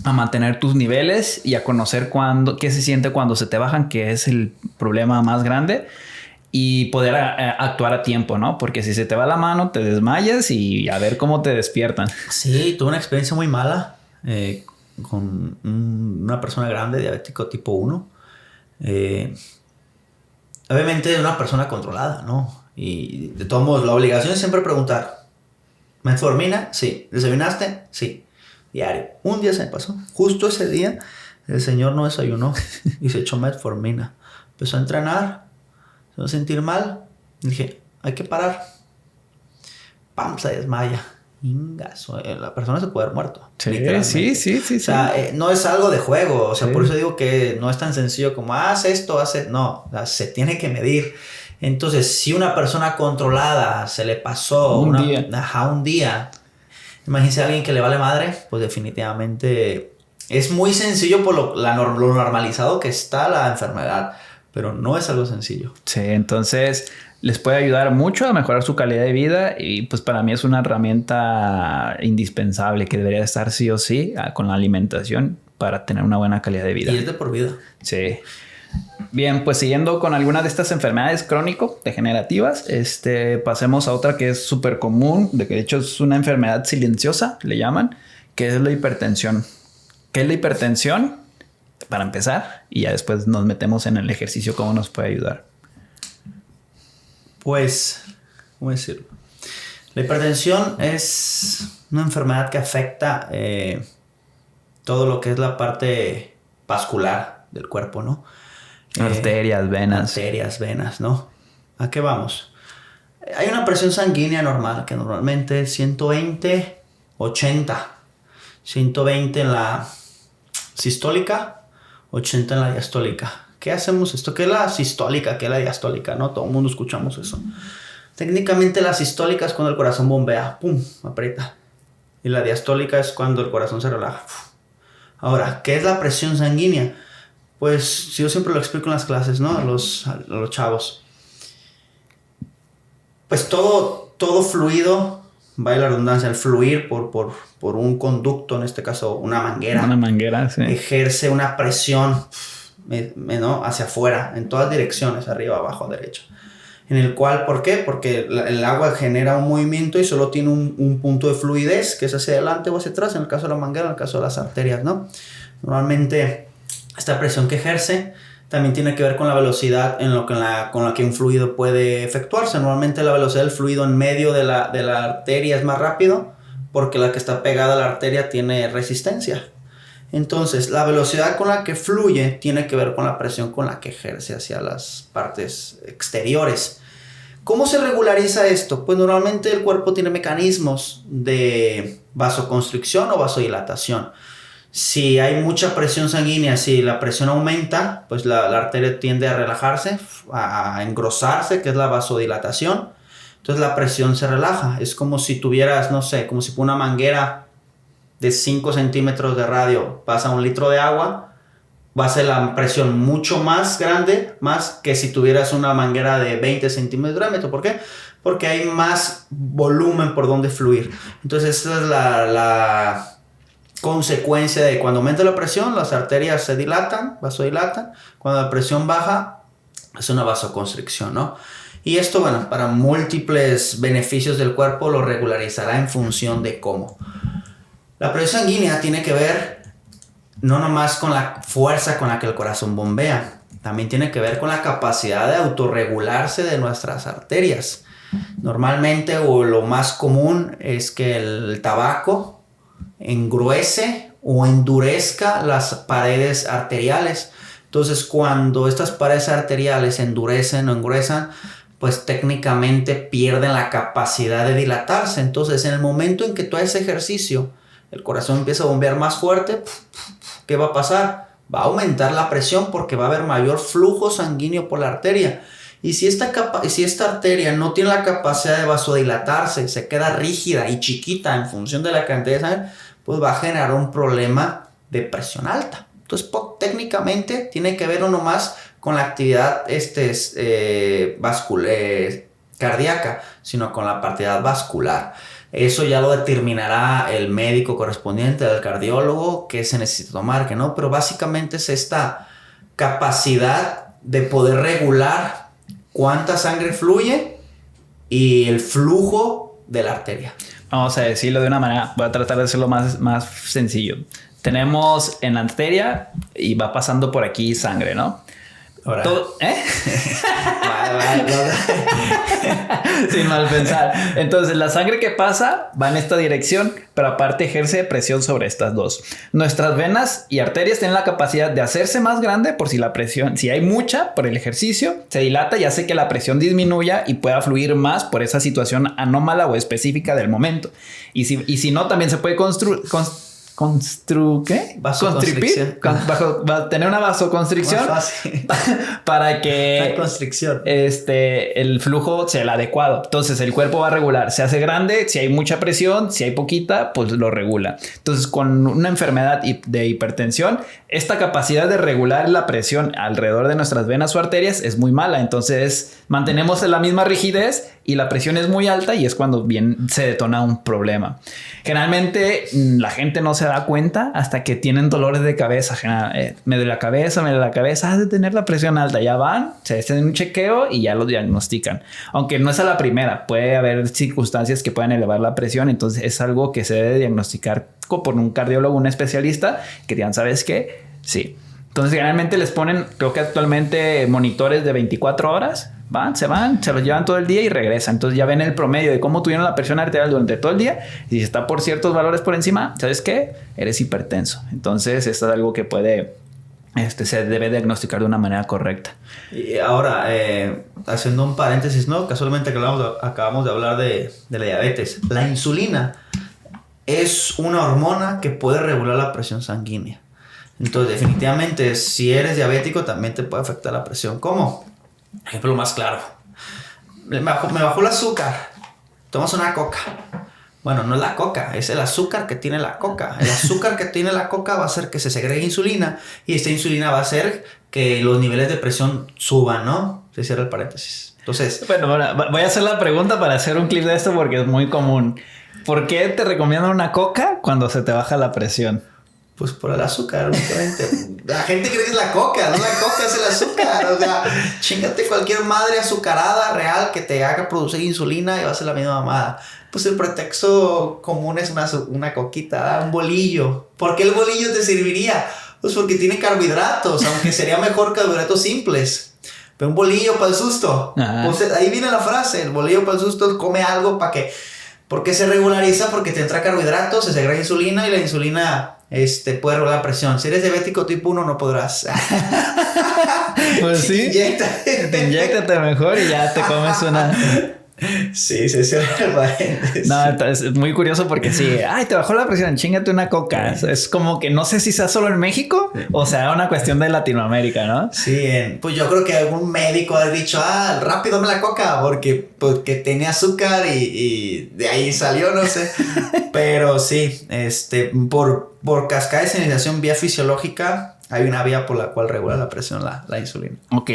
a mantener tus niveles y a conocer qué se siente cuando se te bajan, que es el problema más grande, y poder actuar a tiempo, ¿no? Porque si se te va la mano, te desmayas y a ver cómo te despiertan. Sí, tuve una experiencia muy mala con una persona grande, diabético tipo 1. Obviamente una persona controlada, ¿no? Y de todos modos, la obligación es siempre preguntar: ¿metformina? Sí. ¿Desayunaste? Sí. Diario. Un día se me pasó. Justo ese día, el señor no desayunó y se echó metformina. Empezó a entrenar, se va a sentir mal. Dije, hay que parar. ¡Pam! Se desmaya. Ingazo. La persona se puede haber muerto. Sí. O sea, no es algo de juego. O sea, por eso digo que no es tan sencillo como haz esto, no. O sea, se tiene que medir. Entonces, si una persona controlada se le pasó un día. Imagínense a alguien que le vale madre, pues definitivamente es muy sencillo por lo normalizado que está la enfermedad, pero no es algo sencillo. Sí, entonces les puede ayudar mucho a mejorar su calidad de vida y pues para mí es una herramienta indispensable que debería estar sí o sí con la alimentación para tener una buena calidad de vida. Y es de por vida. Sí. Bien, pues siguiendo con alguna de estas enfermedades crónico-degenerativas, pasemos a otra que es súper común, de que de hecho es una enfermedad silenciosa, le llaman, ¿Qué es la hipertensión? ¿Qué es la hipertensión? Para empezar, y ya después nos metemos en el ejercicio, cómo nos puede ayudar. Pues, ¿cómo decirlo? La hipertensión es una enfermedad que afecta todo lo que es la parte vascular del cuerpo, ¿no? Arterias, venas. Arterias, venas, ¿no? ¿A qué vamos? Hay una presión sanguínea normal que normalmente es 120, 80. 120 en la sistólica, 80 en la diastólica. ¿Qué hacemos esto? ¿Qué es la sistólica? ¿Qué es la diastólica? ¿No? Todo el mundo escuchamos eso. Técnicamente la sistólica es cuando el corazón bombea, pum, aprieta. Y la diastólica es cuando el corazón se relaja. Ahora, ¿qué es la presión sanguínea? Pues yo siempre lo explico en las clases, ¿no? A los chavos. Pues todo fluido, vaya la redundancia, el fluir por un conducto, en este caso una manguera. Una manguera, sí. Ejerce una presión, ¿no? Hacia afuera, en todas direcciones, arriba, abajo, derecha. En el cual, ¿por qué? Porque el agua genera un movimiento y solo tiene un punto de fluidez, que es hacia adelante o hacia atrás, en el caso de la manguera, en el caso de las arterias, ¿no? Normalmente, esta presión que ejerce también tiene que ver con la velocidad con la que un fluido puede efectuarse. Normalmente la velocidad del fluido en medio de la arteria es más rápido, porque la que está pegada a la arteria tiene resistencia. Entonces, la velocidad con la que fluye tiene que ver con la presión con la que ejerce hacia las partes exteriores. ¿Cómo se regulariza esto? Pues normalmente el cuerpo tiene mecanismos de vasoconstricción o vasodilatación. Si hay mucha presión sanguínea, si la presión aumenta, pues la arteria tiende a relajarse, a engrosarse, que es la vasodilatación. Entonces la presión se relaja. Es como si tuvieras, no sé, como si por una manguera de 5 centímetros de radio pasa 1 litro de agua, va a ser la presión mucho más grande, más que si tuvieras una manguera de 20 centímetros de diámetro. ¿Por qué? Porque hay más volumen por donde fluir. Entonces esa es la consecuencia de cuando aumenta la presión, las arterias se dilatan, vasodilatan. Cuando la presión baja, es una vasoconstricción, ¿no? Y esto, bueno, para múltiples beneficios del cuerpo lo regularizará en función de cómo. La presión sanguínea tiene que ver no nomás con la fuerza con la que el corazón bombea, también tiene que ver con la capacidad de autorregularse de nuestras arterias. Normalmente, o lo más común, es que el tabaco engruese o endurezca las paredes arteriales. Entonces, cuando estas paredes arteriales endurecen o engruesan, pues técnicamente pierden la capacidad de dilatarse. Entonces, en el momento en que tú haces ejercicio, el corazón empieza a bombear más fuerte, ¿qué va a pasar? Va a aumentar la presión porque va a haber mayor flujo sanguíneo por la arteria. Y si esta arteria no tiene la capacidad de vasodilatarse, se queda rígida y chiquita en función de la cantidad de sangre, pues va a generar un problema de presión alta. Entonces, técnicamente tiene que ver no más con la actividad cardíaca, sino con la actividad vascular. Eso ya lo determinará el médico correspondiente, el cardiólogo, qué se necesita tomar, qué no. Pero básicamente es esta capacidad de poder regular cuánta sangre fluye y el flujo de la arteria. Vamos a decirlo de una manera, voy a tratar de hacerlo más sencillo. Tenemos en la arteria y va pasando por aquí sangre, ¿no? Ahora. Sin mal pensar. Entonces, la sangre que pasa va en esta dirección, pero aparte ejerce presión sobre estas dos. Nuestras venas y arterias tienen la capacidad de hacerse más grande por si la presión, si hay mucha por el ejercicio, se dilata y hace que la presión disminuya y pueda fluir más por esa situación anómala o específica del momento. Y si no, también se puede tener una vasoconstricción para que la constricción. El flujo sea el adecuado. Entonces el cuerpo va a regular, se hace grande, si hay mucha presión, si hay poquita, pues lo regula. Entonces con una enfermedad de hipertensión, esta capacidad de regular la presión alrededor de nuestras venas o arterias es muy mala. Entonces mantenemos la misma rigidez y la presión es muy alta y es cuando bien se detona un problema. Generalmente la gente no se se da cuenta hasta que tienen dolores de cabeza. Me duele la cabeza, has de tener la presión alta. Ya van, se hacen un chequeo y ya lo diagnostican. Aunque no es a la primera, puede haber circunstancias que puedan elevar la presión. Entonces es algo que se debe diagnosticar por un cardiólogo, un especialista, que digan, ¿sabes qué? Sí. Entonces generalmente les ponen, creo que actualmente, monitores de 24 horas. Se los llevan todo el día y regresan. Entonces ya ven el promedio de cómo tuvieron la presión arterial durante todo el día. Y si está por ciertos valores por encima, ¿sabes qué? Eres hipertenso. Entonces esto es algo que se debe diagnosticar de una manera correcta. Y ahora, haciendo un paréntesis, ¿no? Casualmente acabamos de hablar de la diabetes. La insulina es una hormona que puede regular la presión sanguínea. Entonces, definitivamente, si eres diabético, también te puede afectar la presión. ¿Cómo? Ejemplo más claro. Me bajó el azúcar. Tomas una coca. Bueno, no es la coca, es el azúcar que tiene la coca. El azúcar que tiene la coca va a hacer que se segregue insulina. Y esta insulina va a hacer que los niveles de presión suban, ¿no? Se cierra el paréntesis. Entonces... Bueno, voy a hacer la pregunta para hacer un clip de esto porque es muy común. ¿Por qué te recomiendan una coca cuando se te baja la presión? Pues por el azúcar, únicamente. La gente cree que es la coca, no, la coca es el azúcar. O sea, chíngate cualquier madre azucarada real que te haga producir insulina y va a ser la misma mamada. Pues el pretexto común es una coquita, un bolillo. ¿Por qué el bolillo te serviría? Pues porque tiene carbohidratos, aunque sería mejor carbohidratos simples. Pero un bolillo para el susto. Pues ahí viene la frase, el bolillo para el susto, come algo para que... ¿Por qué se regulariza? Porque te entra carbohidratos, se segrega insulina y la insulina... puede regular la presión. Si eres diabético tipo 1 no podrás. Pues sí. Inyéctate mejor y ya te comes una. Sí, se cierra el paréntesis. No, es muy curioso porque sí. Ay, te bajó la presión, chíngate una coca. Es como que no sé si sea solo en México o sea una cuestión de Latinoamérica, ¿no? Sí, pues yo creo que algún médico ha dicho, rápido dame la coca porque tenía azúcar y de ahí salió, no sé. Pero sí, por cascada de señalización vía fisiológica hay una vía por la cual regula la presión la insulina. Ok.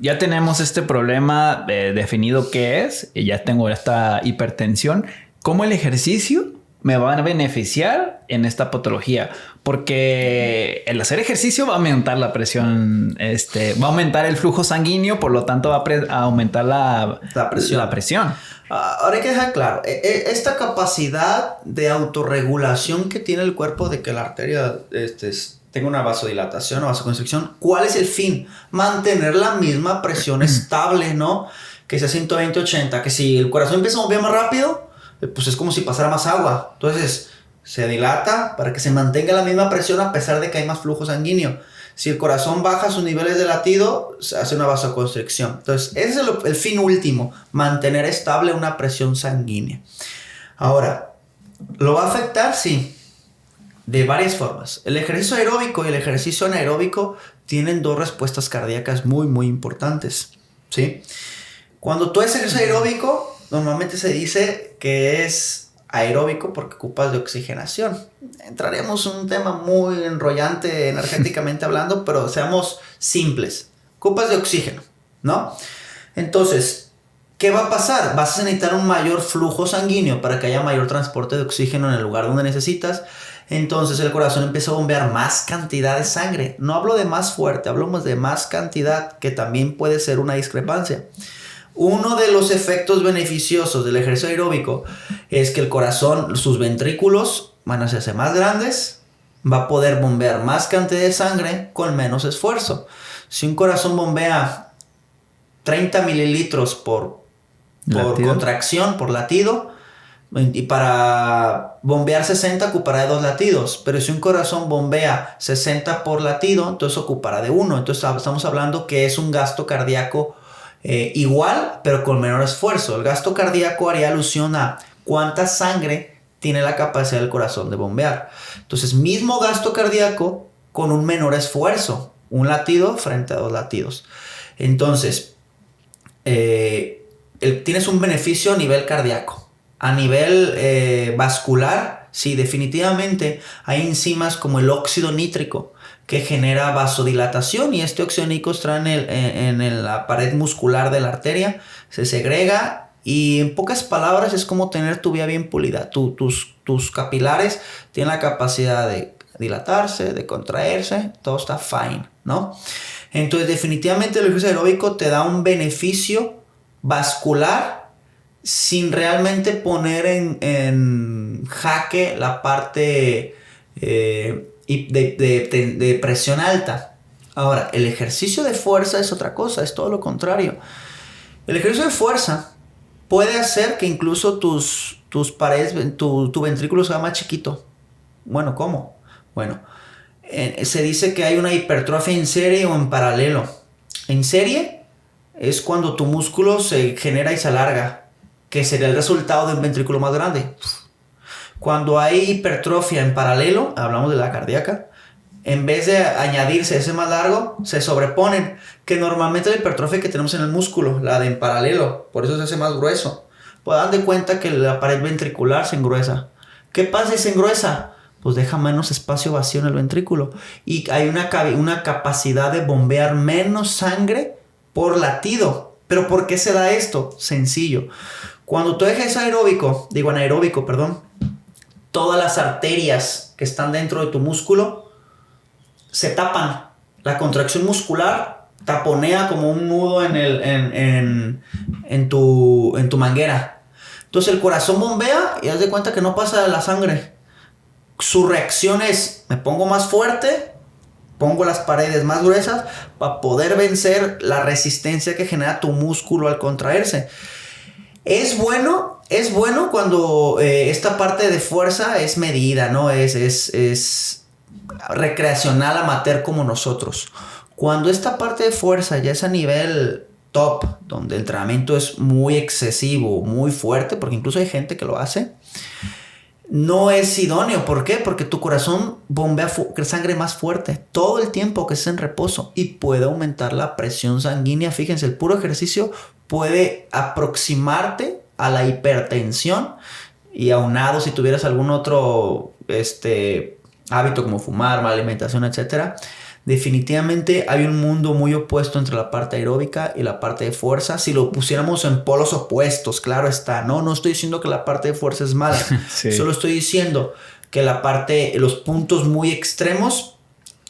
Ya tenemos este problema definido qué es. Y ya tengo esta hipertensión. ¿Cómo el ejercicio me va a beneficiar en esta patología? Porque el hacer ejercicio va a aumentar la presión. Va a aumentar el flujo sanguíneo. Por lo tanto va a aumentar la presión. Ahora hay que dejar claro. Esta capacidad de autorregulación que tiene el cuerpo de que la arteria... tenga una vasodilatación o vasoconstricción. ¿Cuál es el fin? Mantener la misma presión estable, ¿no? Que sea 120-80. Que si el corazón empieza a mover más rápido, pues es como si pasara más agua. Entonces, se dilata para que se mantenga la misma presión a pesar de que hay más flujo sanguíneo. Si el corazón baja sus niveles de latido, se hace una vasoconstricción. Entonces, ese es el fin último. Mantener estable una presión sanguínea. Ahora, ¿lo va a afectar? Sí. De varias formas. El ejercicio aeróbico y el ejercicio anaeróbico tienen dos respuestas cardíacas muy, muy importantes, ¿sí? Cuando tú haces ejercicio aeróbico, normalmente se dice que es aeróbico porque ocupas de oxigenación. Entraremos en un tema muy enrollante energéticamente hablando, pero seamos simples. Ocupas de oxígeno, ¿no? Entonces, ¿qué va a pasar? Vas a necesitar un mayor flujo sanguíneo para que haya mayor transporte de oxígeno en el lugar donde necesitas. Entonces el corazón empieza a bombear más cantidad de sangre. No hablo de más fuerte, hablamos de más cantidad, que también puede ser una discrepancia. Uno de los efectos beneficiosos del ejercicio aeróbico es que el corazón, sus ventrículos van a hacerse más grandes, va a poder bombear más cantidad de sangre con menos esfuerzo. Si un corazón bombea 30 mililitros por contracción, por latido, y para bombear 60 ocupará de 2 latidos, pero si un corazón bombea 60 por latido, entonces ocupará de 1. Entonces estamos hablando que es un gasto cardíaco igual, pero con menor esfuerzo. El gasto cardíaco haría alusión a cuánta sangre tiene la capacidad del corazón de bombear. Entonces, mismo gasto cardíaco con un menor esfuerzo, un latido frente a 2 latidos. Entonces, tienes un beneficio a nivel cardíaco. A nivel vascular, sí, definitivamente hay enzimas como el óxido nítrico que genera vasodilatación, y este óxido nítrico está en la pared muscular de la arteria, se segrega y en pocas palabras es como tener tu vía bien pulida. Tus tus capilares tienen la capacidad de dilatarse, de contraerse, todo está fine, ¿no? Entonces definitivamente el ejercicio aeróbico te da un beneficio vascular sin realmente poner en jaque la parte de presión alta. Ahora, el ejercicio de fuerza es otra cosa, es todo lo contrario. El ejercicio de fuerza puede hacer que incluso tus paredes, tu ventrículo sea más chiquito. Bueno, ¿cómo? Bueno, se dice que hay una hipertrofia en serie o en paralelo. En serie es cuando tu músculo se genera y se alarga, que sería el resultado de un ventrículo más grande. Cuando hay hipertrofia en paralelo, hablamos de la cardíaca, en vez de añadirse ese más largo, se sobreponen, que normalmente la hipertrofia que tenemos en el músculo, la de en paralelo, por eso se hace más grueso. Pues dan de cuenta que la pared ventricular se engruesa. ¿Qué pasa si se engruesa? Pues deja menos espacio vacío en el ventrículo y hay una capacidad de bombear menos sangre por latido. ¿Pero por qué se da esto? Sencillo. Cuando tú eres anaeróbico, todas las arterias que están dentro de tu músculo se tapan. La contracción muscular taponea como un nudo en tu manguera. Entonces el corazón bombea y haz de cuenta que no pasa la sangre. Su reacción es, me pongo más fuerte, pongo las paredes más gruesas para poder vencer la resistencia que genera tu músculo al contraerse. Es bueno cuando esta parte de fuerza es medida, ¿no? Es recreacional, amateur como nosotros. Cuando esta parte de fuerza ya es a nivel top, donde el entrenamiento es muy excesivo, muy fuerte, porque incluso hay gente que lo hace, no es idóneo. ¿Por qué? Porque tu corazón bombea sangre más fuerte todo el tiempo que estés en reposo y puede aumentar la presión sanguínea. Fíjense, el puro ejercicio puede aproximarte a la hipertensión y aunado si tuvieras algún otro hábito como fumar, mala alimentación, etcétera. Definitivamente hay un mundo muy opuesto entre la parte aeróbica y la parte de fuerza. Si lo pusiéramos en polos opuestos, claro está. No estoy diciendo que la parte de fuerza es mala. Sí. Solo estoy diciendo que los puntos muy extremos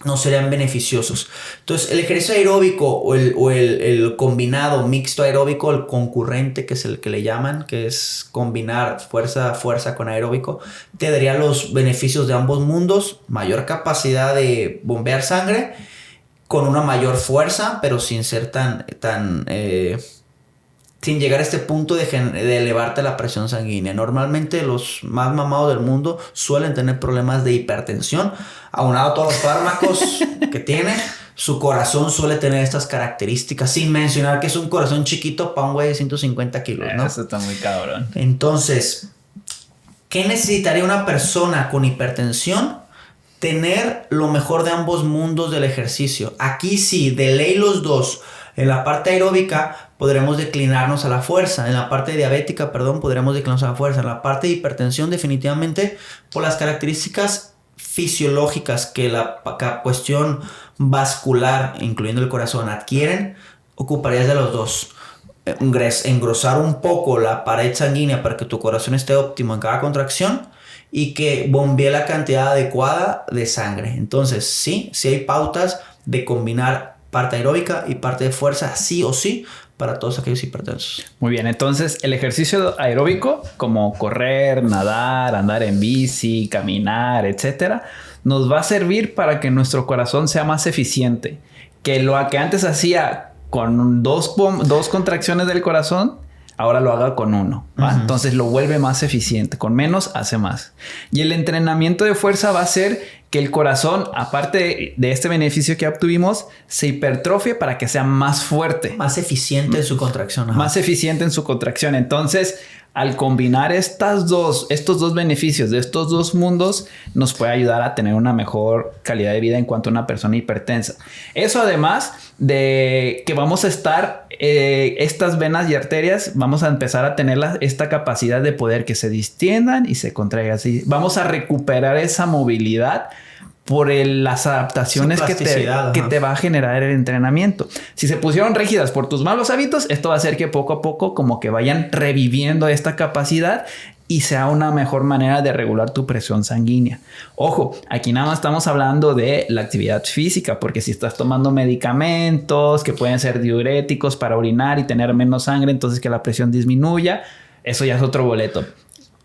no serían beneficiosos. Entonces, el ejercicio aeróbico o el combinado mixto aeróbico, el concurrente, que es el que le llaman, que es combinar fuerza con aeróbico, te daría los beneficios de ambos mundos, mayor capacidad de bombear sangre, con una mayor fuerza, pero sin ser sin llegar a este punto de elevarte la presión sanguínea. Normalmente los más mamados del mundo suelen tener problemas de hipertensión. Aunado a todos los fármacos que tiene, su corazón suele tener estas características, sin mencionar que es un corazón chiquito para un güey de 150 kilos, ¿no? Eso está muy cabrón. Entonces, ¿qué necesitaría una persona con hipertensión? Tener lo mejor de ambos mundos del ejercicio. Aquí sí, de ley los dos. En la parte aeróbica podremos declinarnos a la fuerza. En la parte diabética, podremos declinarnos a la fuerza. En la parte de hipertensión, definitivamente, por las características fisiológicas que la cuestión vascular, incluyendo el corazón, adquieren, ocuparías de los dos. Engrosar un poco la pared sanguínea para que tu corazón esté óptimo en cada contracción y que bombee la cantidad adecuada de sangre. Entonces, sí hay pautas de combinar parte aeróbica y parte de fuerza, sí o sí, para todos aquellos hipertensos. Muy bien, entonces el ejercicio aeróbico, como correr, nadar, andar en bici, caminar, etcétera, nos va a servir para que nuestro corazón sea más eficiente. Que lo que antes hacía con dos contracciones del corazón, ahora lo haga con uno, ¿va? Uh-huh. Entonces lo vuelve más eficiente. Con menos hace más. Y el entrenamiento de fuerza va a hacer que el corazón, aparte de este beneficio que obtuvimos, se hipertrofie para que sea más fuerte. Más eficiente en su contracción. Ajá. Más eficiente en su contracción. Entonces, al combinar estos dos beneficios de estos dos mundos, nos puede ayudar a tener una mejor calidad de vida en cuanto a una persona hipertensa. Eso además de que vamos a estar, estas venas y arterias, vamos a empezar a tener esta capacidad de poder que se distiendan y se contraigan así. Vamos a recuperar esa movilidad por las adaptaciones que te va a generar el entrenamiento. Si se pusieron rígidas por tus malos hábitos, esto va a hacer que poco a poco como que vayan reviviendo esta capacidad y sea una mejor manera de regular tu presión sanguínea. Ojo, aquí nada más estamos hablando de la actividad física, porque si estás tomando medicamentos que pueden ser diuréticos para orinar y tener menos sangre, entonces que la presión disminuya, eso ya es otro boleto.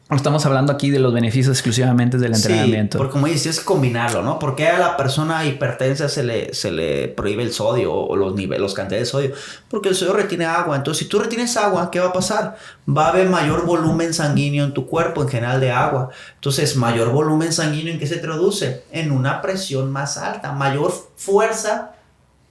No estamos hablando aquí de los beneficios exclusivamente del entrenamiento. Sí, porque como dices, es combinarlo, ¿no? ¿Por qué a la persona hipertensa se le prohíbe el sodio o los cantidades de sodio? Porque el sodio retiene agua. Entonces, si tú retienes agua, ¿qué va a pasar? Va a haber mayor volumen sanguíneo en tu cuerpo, en general de agua. Entonces, mayor volumen sanguíneo, ¿en qué se traduce? En una presión más alta, mayor fuerza,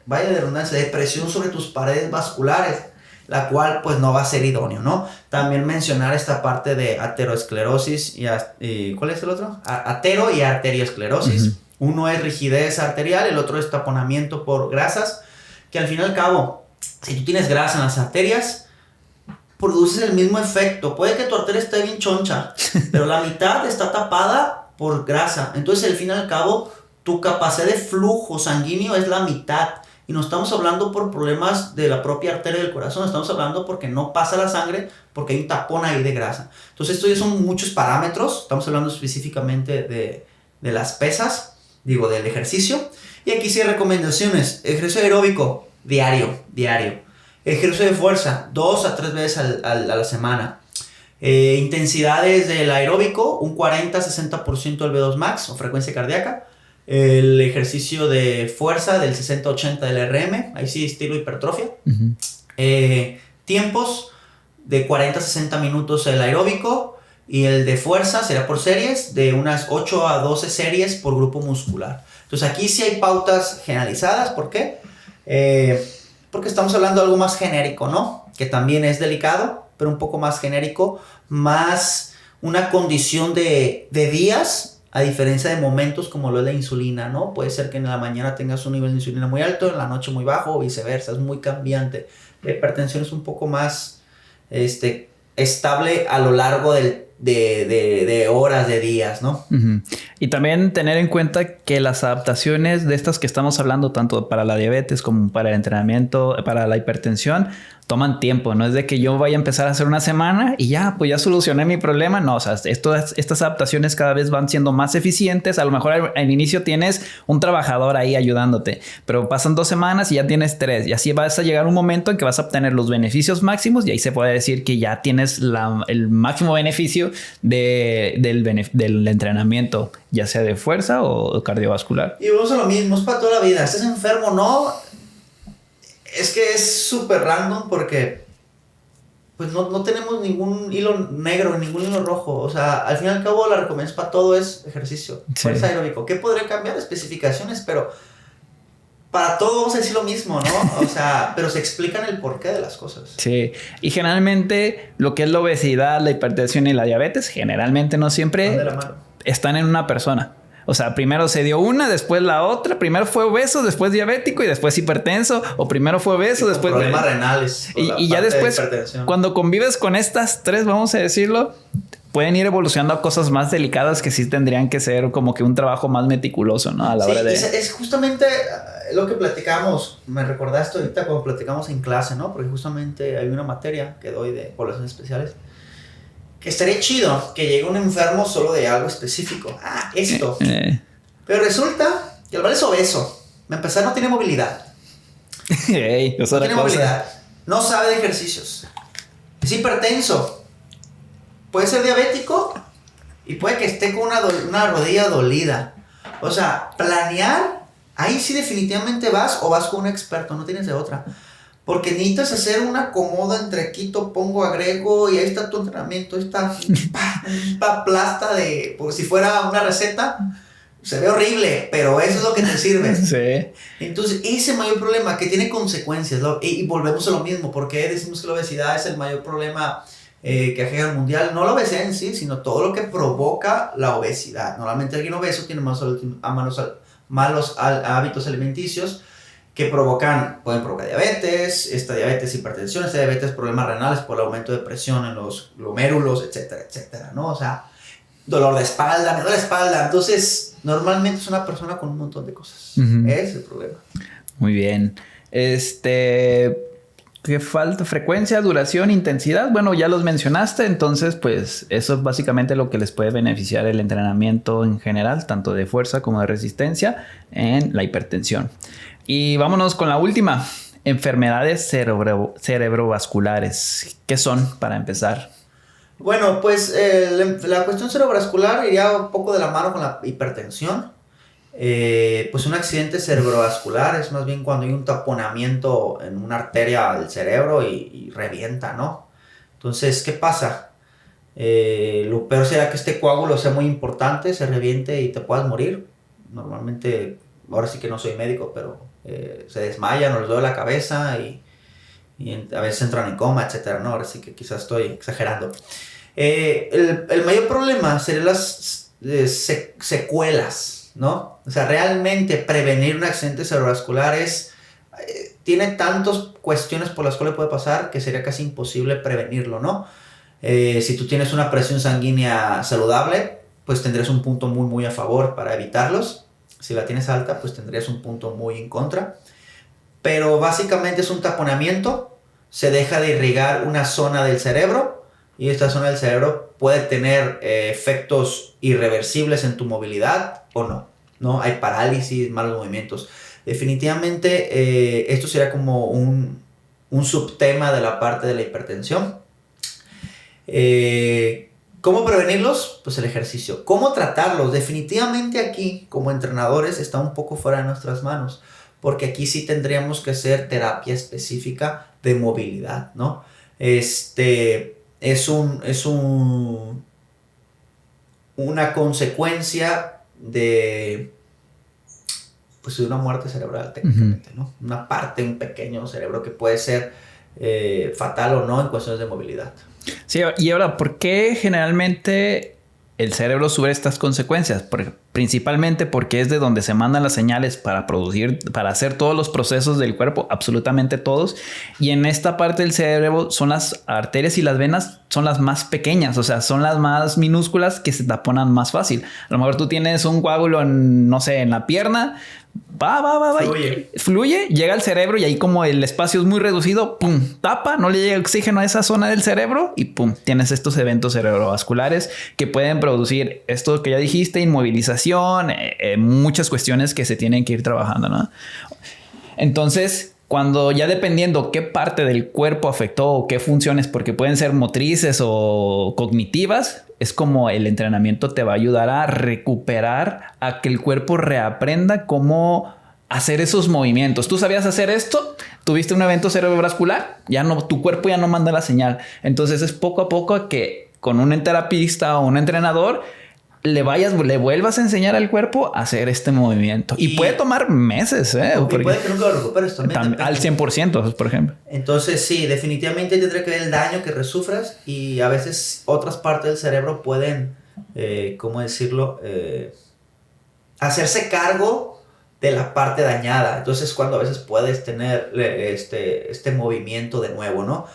vaya de redundancia, de presión sobre tus paredes vasculares, la cual pues no va a ser idóneo, ¿no? También mencionar esta parte de aterosclerosis y ¿cuál es el otro? Atero y arteriosclerosis. Uno es rigidez arterial, el otro es taponamiento por grasas, que al fin y al cabo, si tú tienes grasa en las arterias, produces el mismo efecto. Puede que tu arteria esté bien choncha, pero la mitad está tapada por grasa. Entonces, al fin y al cabo, tu capacidad de flujo sanguíneo es la mitad. Y no estamos hablando por problemas de la propia arteria del corazón, estamos hablando porque no pasa la sangre, porque hay un tapón ahí de grasa. Entonces, estos ya son muchos parámetros. Estamos hablando específicamente de las pesas, del ejercicio. Y aquí sí hay recomendaciones. Ejercicio aeróbico, diario. Ejercicio de fuerza, 2 a 3 veces a la semana. Intensidades del aeróbico, un 40-60% del V2 max o frecuencia cardíaca. El ejercicio de fuerza del 60-80 del RM, ahí sí estilo hipertrofia. Tiempos de 40-60 minutos el aeróbico, y el de fuerza será por series de unas 8 a 12 series por grupo muscular. Entonces aquí sí hay pautas generalizadas. ¿Por qué? Porque estamos hablando de algo más genérico, ¿no? Que también es delicado, pero un poco más genérico, más una condición de días, a diferencia de momentos como lo es la insulina, ¿no? Puede ser que en la mañana tengas un nivel de insulina muy alto, en la noche muy bajo, o viceversa, es muy cambiante. La hipertensión es un poco más estable a lo largo de horas, de días, ¿no? Y también tener en cuenta que las adaptaciones de estas que estamos hablando, tanto para la diabetes como para el entrenamiento, para la hipertensión, toman tiempo. No es de que yo vaya a empezar a hacer una semana y ya, pues ya solucioné mi problema. No, o sea, estas adaptaciones cada vez van siendo más eficientes. A lo mejor al inicio tienes un trabajador ahí ayudándote, pero pasan 2 semanas y ya tienes 3. Y así vas a llegar un momento en que vas a obtener los beneficios máximos, y ahí se puede decir que ya tienes el máximo beneficio del entrenamiento, ya sea de fuerza o cardiovascular. Y vamos a lo mismo, es para toda la vida. ¿Estás enfermo o no? Es que es súper random porque pues no tenemos ningún hilo negro, ningún hilo rojo. O sea, al fin y al cabo la recomendación para todo es ejercicio, fuerza aeróbico. ¿Qué podría cambiar? Especificaciones, pero para todo vamos a decir lo mismo, ¿no? O sea, pero se explican el porqué de las cosas. Sí, y generalmente lo que es la obesidad, la hipertensión y la diabetes, generalmente no siempre están en una persona. O sea, primero se dio una, después la otra. Primero fue obeso, después diabético y después hipertenso. O primero fue obeso, después... problemas renales. Y ya después, cuando convives con estas 3, vamos a decirlo, pueden ir evolucionando a cosas más delicadas que sí tendrían que ser como que un trabajo más meticuloso, ¿no? A la hora de... Es justamente lo que platicamos. Me recordaste ahorita cuando platicamos en clase, ¿no? Porque justamente hay una materia que doy de poblaciones especiales, que estaría chido que llegue un enfermo solo de algo específico. Esto. Pero resulta que el vale es obeso. Me empezar, no tiene movilidad. No tiene movilidad. No sabe de ejercicios. Es hipertenso. Puede ser diabético y puede que esté con una rodilla dolida. O sea, planear, ahí sí definitivamente vas con un experto, no tienes de otra. Porque necesitas hacer un acomodo entre quito, pongo, agrego, y ahí está tu entrenamiento. Ahí está plasta por si fuera una receta. Se ve horrible, pero eso es lo que te sirve. Sí. Entonces, ese es el mayor problema, que tiene consecuencias. Y volvemos a lo mismo. ¿Por qué decimos que la obesidad es el mayor problema que aqueja al mundial? No la obesidad en sí, sino todo lo que provoca la obesidad. Normalmente alguien obeso tiene malos hábitos alimenticios, que pueden provocar diabetes, hipertensión, diabetes, problemas renales por el aumento de presión en los glomérulos, etcétera, etcétera, ¿no? O sea, dolor de espalda, me duele la espalda. Entonces, normalmente es una persona con un montón de cosas. Ese es el problema. Muy bien. ¿Qué falta? Frecuencia, duración, intensidad. Bueno, ya los mencionaste, entonces pues eso es básicamente lo que les puede beneficiar el entrenamiento en general, tanto de fuerza como de resistencia en la hipertensión. Y vámonos con la última, enfermedades cerebrovasculares. ¿Qué son para empezar? Bueno, pues la cuestión cerebrovascular iría un poco de la mano con la hipertensión. Pues un accidente cerebrovascular es más bien cuando hay un taponamiento en una arteria del cerebro y revienta, ¿no? Entonces, ¿qué pasa? Lo peor será que este coágulo sea muy importante, se reviente y te puedas morir. Normalmente, ahora sí que no soy médico, pero se desmayan o les duele la cabeza y a veces entran en coma, etcétera, ¿no? Ahora sí que quizás estoy exagerando. El mayor problema serían las secuelas, ¿no? O sea, realmente prevenir un accidente cerebrovascular tiene tantas cuestiones por las cuales puede pasar que sería casi imposible prevenirlo, ¿no? Si tú tienes una presión sanguínea saludable, pues tendrías un punto muy, muy a favor para evitarlos. Si la tienes alta, pues tendrías un punto muy en contra. Pero básicamente es un taponamiento, se deja de irrigar una zona del cerebro y esta zona del cerebro puede tener efectos irreversibles en tu movilidad o no, ¿no? Hay parálisis, malos movimientos. Definitivamente esto sería como un subtema de la parte de la hipertensión. ¿Cómo prevenirlos? Pues el ejercicio. ¿Cómo tratarlos? Definitivamente aquí, como entrenadores, está un poco fuera de nuestras manos, porque aquí sí tendríamos que hacer terapia específica de movilidad, ¿no? Es una consecuencia de una muerte cerebral técnicamente, ¿no? Una parte, un pequeño cerebro que puede ser fatal o no en cuestiones de movilidad. Sí, y ahora, ¿por qué generalmente el cerebro sufre estas consecuencias? Principalmente porque es de donde se mandan las señales para hacer todos los procesos del cuerpo, absolutamente todos. Y en esta parte del cerebro son las arterias y las venas son las más pequeñas, o sea, son las más minúsculas que se taponan más fácil. A lo mejor tú tienes un coágulo no sé, en la pierna, fluye, llega al cerebro y ahí como el espacio es muy reducido, pum, tapa, no le llega oxígeno a esa zona del cerebro y pum, tienes estos eventos cerebrovasculares que pueden producir esto que ya dijiste, inmovilización, muchas cuestiones que se tienen que ir trabajando, ¿no? Entonces, cuando ya dependiendo qué parte del cuerpo afectó o qué funciones, porque pueden ser motrices o cognitivas, es como el entrenamiento te va a ayudar a recuperar, a que el cuerpo reaprenda cómo hacer esos movimientos. ¿Tú sabías hacer esto? ¿Tuviste un evento cerebrovascular? Ya no, tu cuerpo ya no manda la señal. Entonces es poco a poco que con un terapista o un entrenador le vuelvas a enseñar al cuerpo a hacer este movimiento. Y puede tomar meses, ¿eh? Y puede que nunca lo recuperes también. Al 100%, por ejemplo. Entonces, sí, definitivamente tendrá que ver el daño que resufras y a veces otras partes del cerebro pueden, ¿cómo decirlo? Hacerse cargo de la parte dañada. Entonces, cuando a veces puedes tener este movimiento de nuevo, ¿no?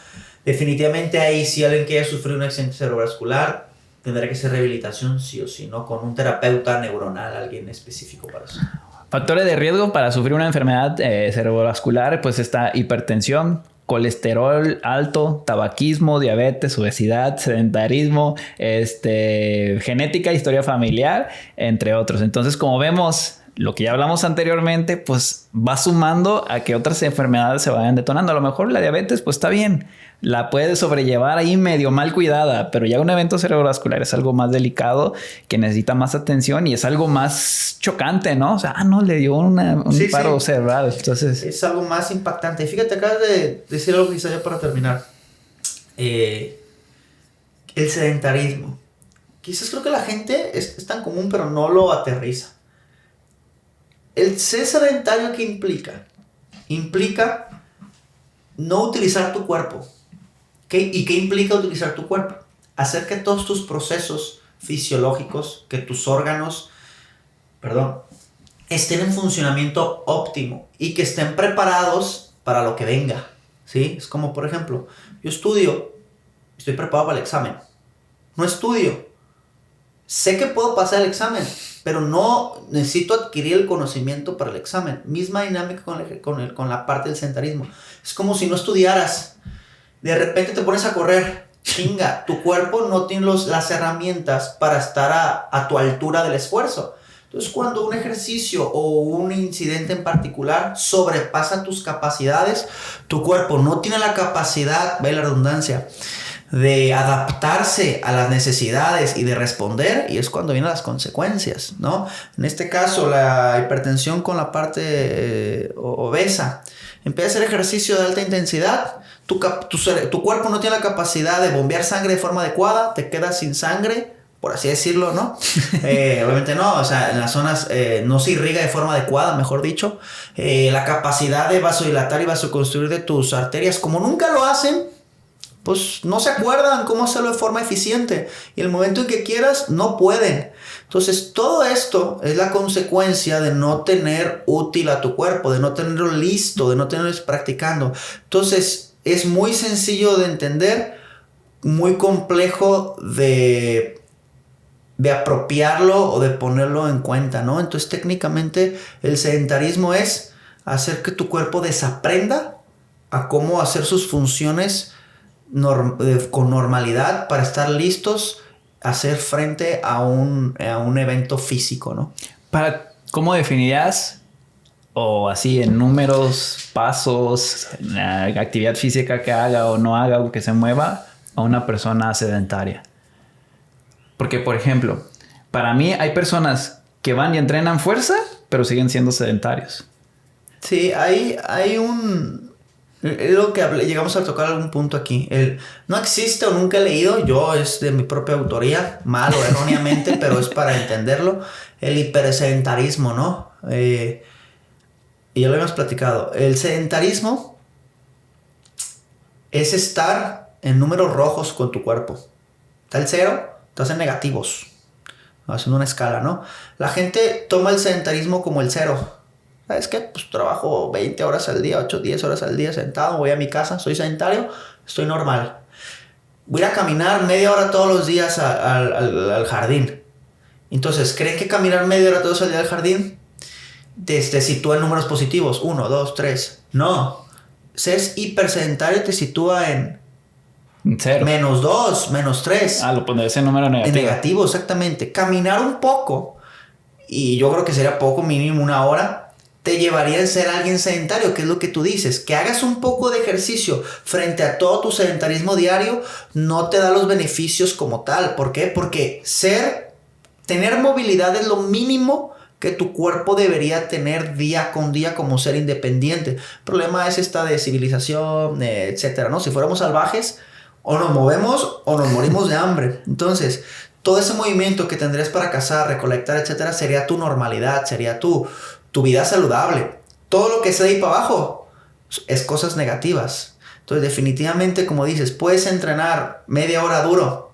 Definitivamente ahí, si alguien quiere sufrir un accidente cerebrovascular, tendrá que ser rehabilitación sí o sí, ¿no? Con un terapeuta neuronal, alguien específico para eso. Factores de riesgo para sufrir una enfermedad cerebrovascular, pues está hipertensión, colesterol alto, tabaquismo, diabetes, obesidad, sedentarismo, genética, historia familiar, entre otros. Entonces, como vemos, lo que ya hablamos anteriormente, pues va sumando a que otras enfermedades se vayan detonando. A lo mejor la diabetes, pues está bien, la puedes sobrellevar ahí medio mal cuidada, pero ya un evento cerebrovascular es algo más delicado que necesita más atención y es algo más chocante, ¿no? O sea, no, le dio un paro cerebral. Entonces es algo más impactante. Fíjate, acabas de decir algo quizá ya para terminar. El sedentarismo. Quizás creo que la gente es tan común, pero no lo aterriza. El ser sedentario, ¿qué implica? Implica no utilizar tu cuerpo. ¿Y qué implica utilizar tu cuerpo? Hacer que todos tus procesos fisiológicos, que tus órganos, estén en funcionamiento óptimo y que estén preparados para lo que venga, ¿sí? Es como, por ejemplo, yo estudio, estoy preparado para el examen. No estudio, sé que puedo pasar el examen, pero no necesito adquirir el conocimiento para el examen. Misma dinámica con la parte del sedentarismo. Es como si no estudiaras. De repente te pones a correr. Chinga, tu cuerpo no tiene las herramientas para estar a tu altura del esfuerzo. Entonces, cuando un ejercicio o un incidente en particular sobrepasa tus capacidades, tu cuerpo no tiene la capacidad, ve la redundancia, de adaptarse a las necesidades y de responder, y es cuando vienen las consecuencias, ¿no? En este caso, la hipertensión con la parte obesa. Empieza a hacer ejercicio de alta intensidad, tu cuerpo no tiene la capacidad de bombear sangre de forma adecuada, te quedas sin sangre, por así decirlo, ¿no? Obviamente no, o sea, en las zonas no se irriga de forma adecuada, mejor dicho. La capacidad de vasodilatar y vasoconstruir de tus arterias, como nunca lo hacen, pues no se acuerdan cómo hacerlo de forma eficiente. Y el momento en que quieras, no pueden. Entonces, todo esto es la consecuencia de no tener útil a tu cuerpo, de no tenerlo listo, de no tenerlo practicando. Entonces, es muy sencillo de entender, muy complejo de apropiarlo o de ponerlo en cuenta, ¿no? Entonces, técnicamente, el sedentarismo es hacer que tu cuerpo desaprenda a cómo hacer sus funciones con normalidad para estar listos a hacer frente a un evento físico, ¿no? ¿Cómo definirías, o así en números, pasos, actividad física que haga o no haga o que se mueva, a una persona sedentaria? Porque, por ejemplo, para mí hay personas que van y entrenan fuerza, pero siguen siendo sedentarios. Sí, hay es lo que llegamos a tocar algún punto aquí. No existe o nunca he leído, yo es de mi propia autoría, mal o erróneamente, pero es para entenderlo, el hipersedentarismo, ¿no? Y ya lo habíamos platicado. El sedentarismo es estar en números rojos con tu cuerpo. Está el 0, estás en negativos. Haciendo una escala, ¿no? La gente toma el sedentarismo como el 0. ¿Sabes qué? Pues trabajo 20 horas al día, 8, 10 horas al día sentado, voy a mi casa, soy sedentario, estoy normal. Voy a caminar media hora todos los días al jardín. Entonces, ¿creen que caminar media hora todos los días al jardín te sitúa en números positivos? 1, 2, 3. No. Ser hipersedentario te sitúa en 0. Menos 2, menos 3. Lo pondré ese número negativo. En negativo, exactamente. Caminar un poco, y yo creo que sería poco, mínimo 1 hora, te llevaría a ser alguien sedentario, que es lo que tú dices. Que hagas un poco de ejercicio frente a todo tu sedentarismo diario no te da los beneficios como tal. ¿Por qué? Porque tener movilidad es lo mínimo que tu cuerpo debería tener día con día como ser independiente. El problema es esta de civilización, etcétera, ¿no? Si fuéramos salvajes, o nos movemos o nos morimos de hambre. Entonces, todo ese movimiento que tendrías para cazar, recolectar, etcétera, sería tu normalidad, sería tu vida saludable. Todo lo que sea de ahí para abajo es cosas negativas. Entonces, definitivamente, como dices, puedes entrenar media hora duro.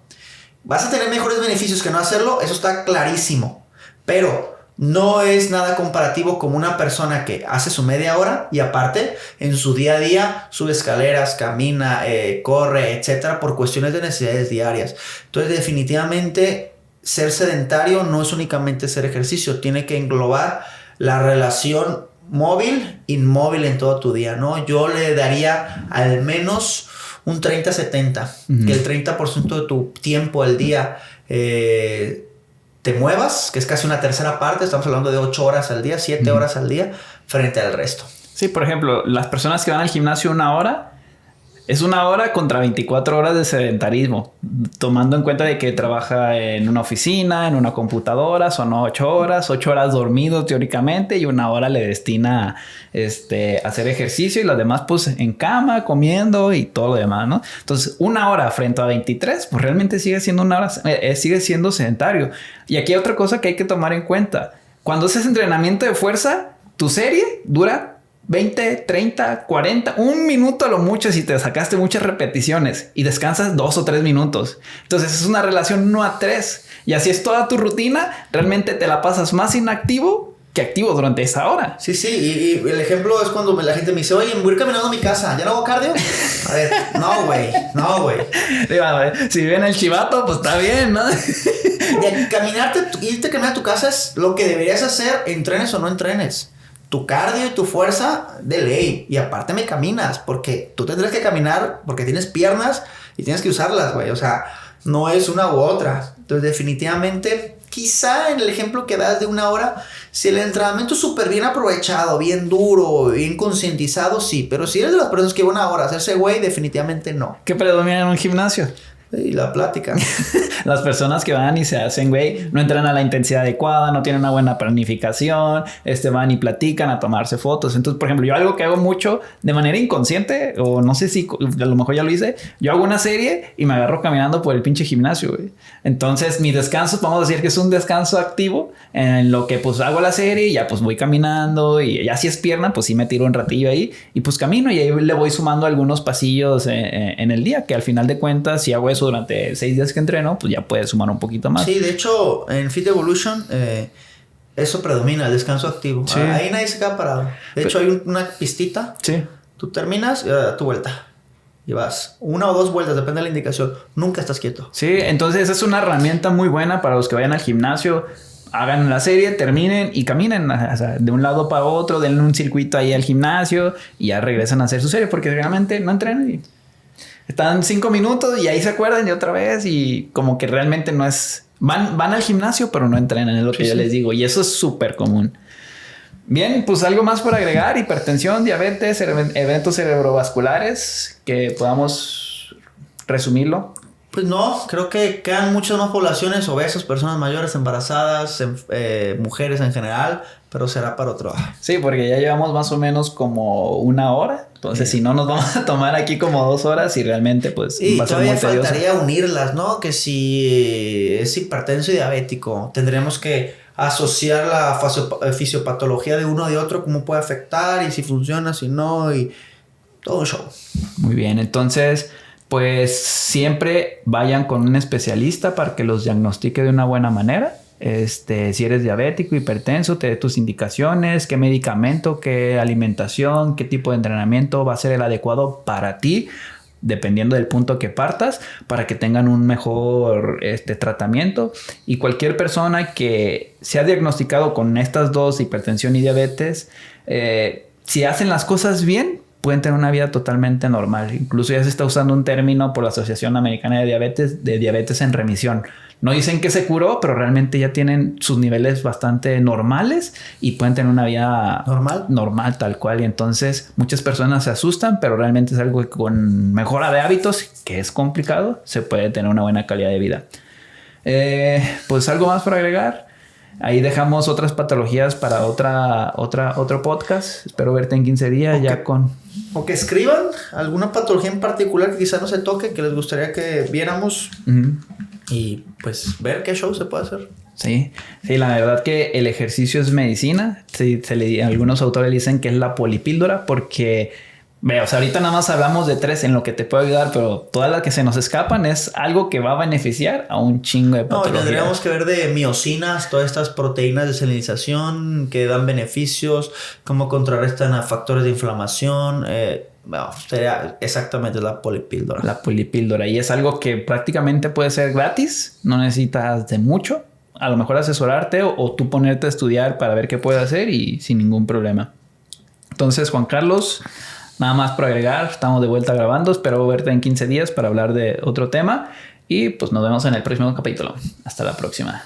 ¿Vas a tener mejores beneficios que no hacerlo? Eso está clarísimo. Pero no es nada comparativo como una persona que hace su media hora y aparte, en su día a día, sube escaleras, camina, corre, etcétera, por cuestiones de necesidades diarias. Entonces, definitivamente, ser sedentario no es únicamente hacer ejercicio. Tiene que englobar la relación móvil-inmóvil en todo tu día, ¿no? Yo le daría al menos un 30-70, que el 30% de tu tiempo al día te muevas, que es casi una tercera parte, estamos hablando de 8 horas al día, 7 horas al día, frente al resto. Sí, por ejemplo, las personas que van al gimnasio 1 hora, es 1 hora contra 24 horas de sedentarismo, tomando en cuenta de que trabaja en una oficina, en una computadora, son 8 horas dormido teóricamente, y 1 hora le destina a hacer ejercicio, y las demás pues en cama, comiendo y todo lo demás, ¿no? Entonces, 1 hora frente a 23, pues realmente sigue siendo 1 hora, sigue siendo sedentario. Y aquí hay otra cosa que hay que tomar en cuenta. Cuando haces entrenamiento de fuerza, tu serie dura 20, 30, 40, 1 minuto a lo mucho si te sacaste muchas repeticiones, y descansas 2 o 3 minutos. Entonces es una relación 1-3, y así es toda tu rutina. Realmente te la pasas más inactivo que activo durante esa hora. Sí, y el ejemplo es cuando la gente me dice, oye, me voy a ir caminando a mi casa, ¿ya no hago cardio? A ver, no, güey. Si vive en el Chivato, pues está bien, ¿no? De irte a caminar a tu casa es lo que deberías hacer, entrenes o no entrenes. Tu cardio y tu fuerza de ley. Y aparte me caminas, porque tú tendrás que caminar porque tienes piernas y tienes que usarlas, güey. O sea, no es una u otra. Entonces, definitivamente, quizá en el ejemplo que das de 1 hora, si el entrenamiento es súper bien aprovechado, bien duro, bien concientizado, sí. Pero si eres de las personas que 1 hora hacerse güey, definitivamente no. ¿Qué predomina en un gimnasio? Y la plática. Las personas que van y se hacen, güey, no entran a la intensidad adecuada, no tienen una buena planificación, van y platican a tomarse fotos. Entonces, por ejemplo, yo algo que hago mucho de manera inconsciente, o no sé si a lo mejor ya lo hice, yo hago una serie y me agarro caminando por el pinche gimnasio, güey. Entonces, mi descanso, vamos a decir que es un descanso activo en lo que pues hago la serie y ya pues voy caminando y ya si es pierna, pues sí me tiro un ratillo ahí y pues camino y ahí le voy sumando algunos pasillos en el día, que al final de cuentas, si hago eso durante 6 días que entreno, pues ya puedes sumar un poquito más. Sí, de hecho, en Fit Evolution eso predomina, el descanso activo. Sí. Ahí nadie se queda parado. De hecho, hay una pistita. Sí. Tú terminas y da tu vuelta. Y vas 1 o 2 vueltas, depende de la indicación. Nunca estás quieto. Sí, entonces es una herramienta muy buena para los que vayan al gimnasio. Hagan la serie, terminen y caminen, o sea, de un lado para otro, denle un circuito ahí al gimnasio y ya regresan a hacer su serie porque realmente no entrenan y están 5 minutos y ahí se acuerdan y otra vez y como que realmente no es... Van al gimnasio pero no entrenan, es lo que yo les digo y eso es súper común. Bien, pues algo más por agregar: hipertensión, diabetes, eventos cerebrovasculares, que podamos resumirlo. Pues no, creo que quedan muchas más poblaciones obesas, personas mayores, embarazadas, mujeres en general, pero será para otro. Sí, porque ya llevamos más o menos como 1 hora. Entonces, si no, nos vamos a tomar aquí como 2 horas y realmente, pues, y va a ser muy todavía tedioso. faltaría unirlas, ¿no? Que si es hipertenso y diabético, tendremos que asociar la fisiopatología de uno y de otro, cómo puede afectar y si funciona, si no, y todo un show. Muy bien, entonces, pues siempre vayan con un especialista para que los diagnostique de una buena manera. Si eres diabético, hipertenso, te dé tus indicaciones, qué medicamento, qué alimentación, qué tipo de entrenamiento va a ser el adecuado para ti, dependiendo del punto que partas, para que tengan un mejor tratamiento. Y cualquier persona que sea diagnosticado con estas dos, hipertensión y diabetes, si hacen las cosas bien, pueden tener una vida totalmente normal. Incluso ya se está usando un término por la Asociación Americana de diabetes en remisión. No dicen que se curó, pero realmente ya tienen sus niveles bastante normales y pueden tener una vida normal tal cual. Y entonces muchas personas se asustan, pero realmente es algo que con mejora de hábitos, que es complicado, se puede tener una buena calidad de vida. Pues algo más por agregar. Ahí dejamos otras patologías para otro podcast. Espero verte en 15 días ya con... O que escriban alguna patología en particular que quizá no se toque, que les gustaría que viéramos. Y pues ver qué show se puede hacer. Sí, la verdad que el ejercicio es medicina. Sí, algunos autores dicen que es la polipíldora porque... O sea, ahorita nada más hablamos de 3 en lo que te puede ayudar, pero todas las que se nos escapan es algo que va a beneficiar a un chingo de patologías. No, tendríamos que ver de miocinas, todas estas proteínas de selenización que dan beneficios, cómo contrarrestan a factores de inflamación. Sería exactamente la polipíldora. La polipíldora. Y es algo que prácticamente puede ser gratis. No necesitas de mucho. A lo mejor asesorarte o tú ponerte a estudiar para ver qué puedes hacer y sin ningún problema. Entonces, Juan Carlos... Nada más por agregar, estamos de vuelta grabando. Espero verte en 15 días para hablar de otro tema. Y pues nos vemos en el próximo capítulo. Hasta la próxima.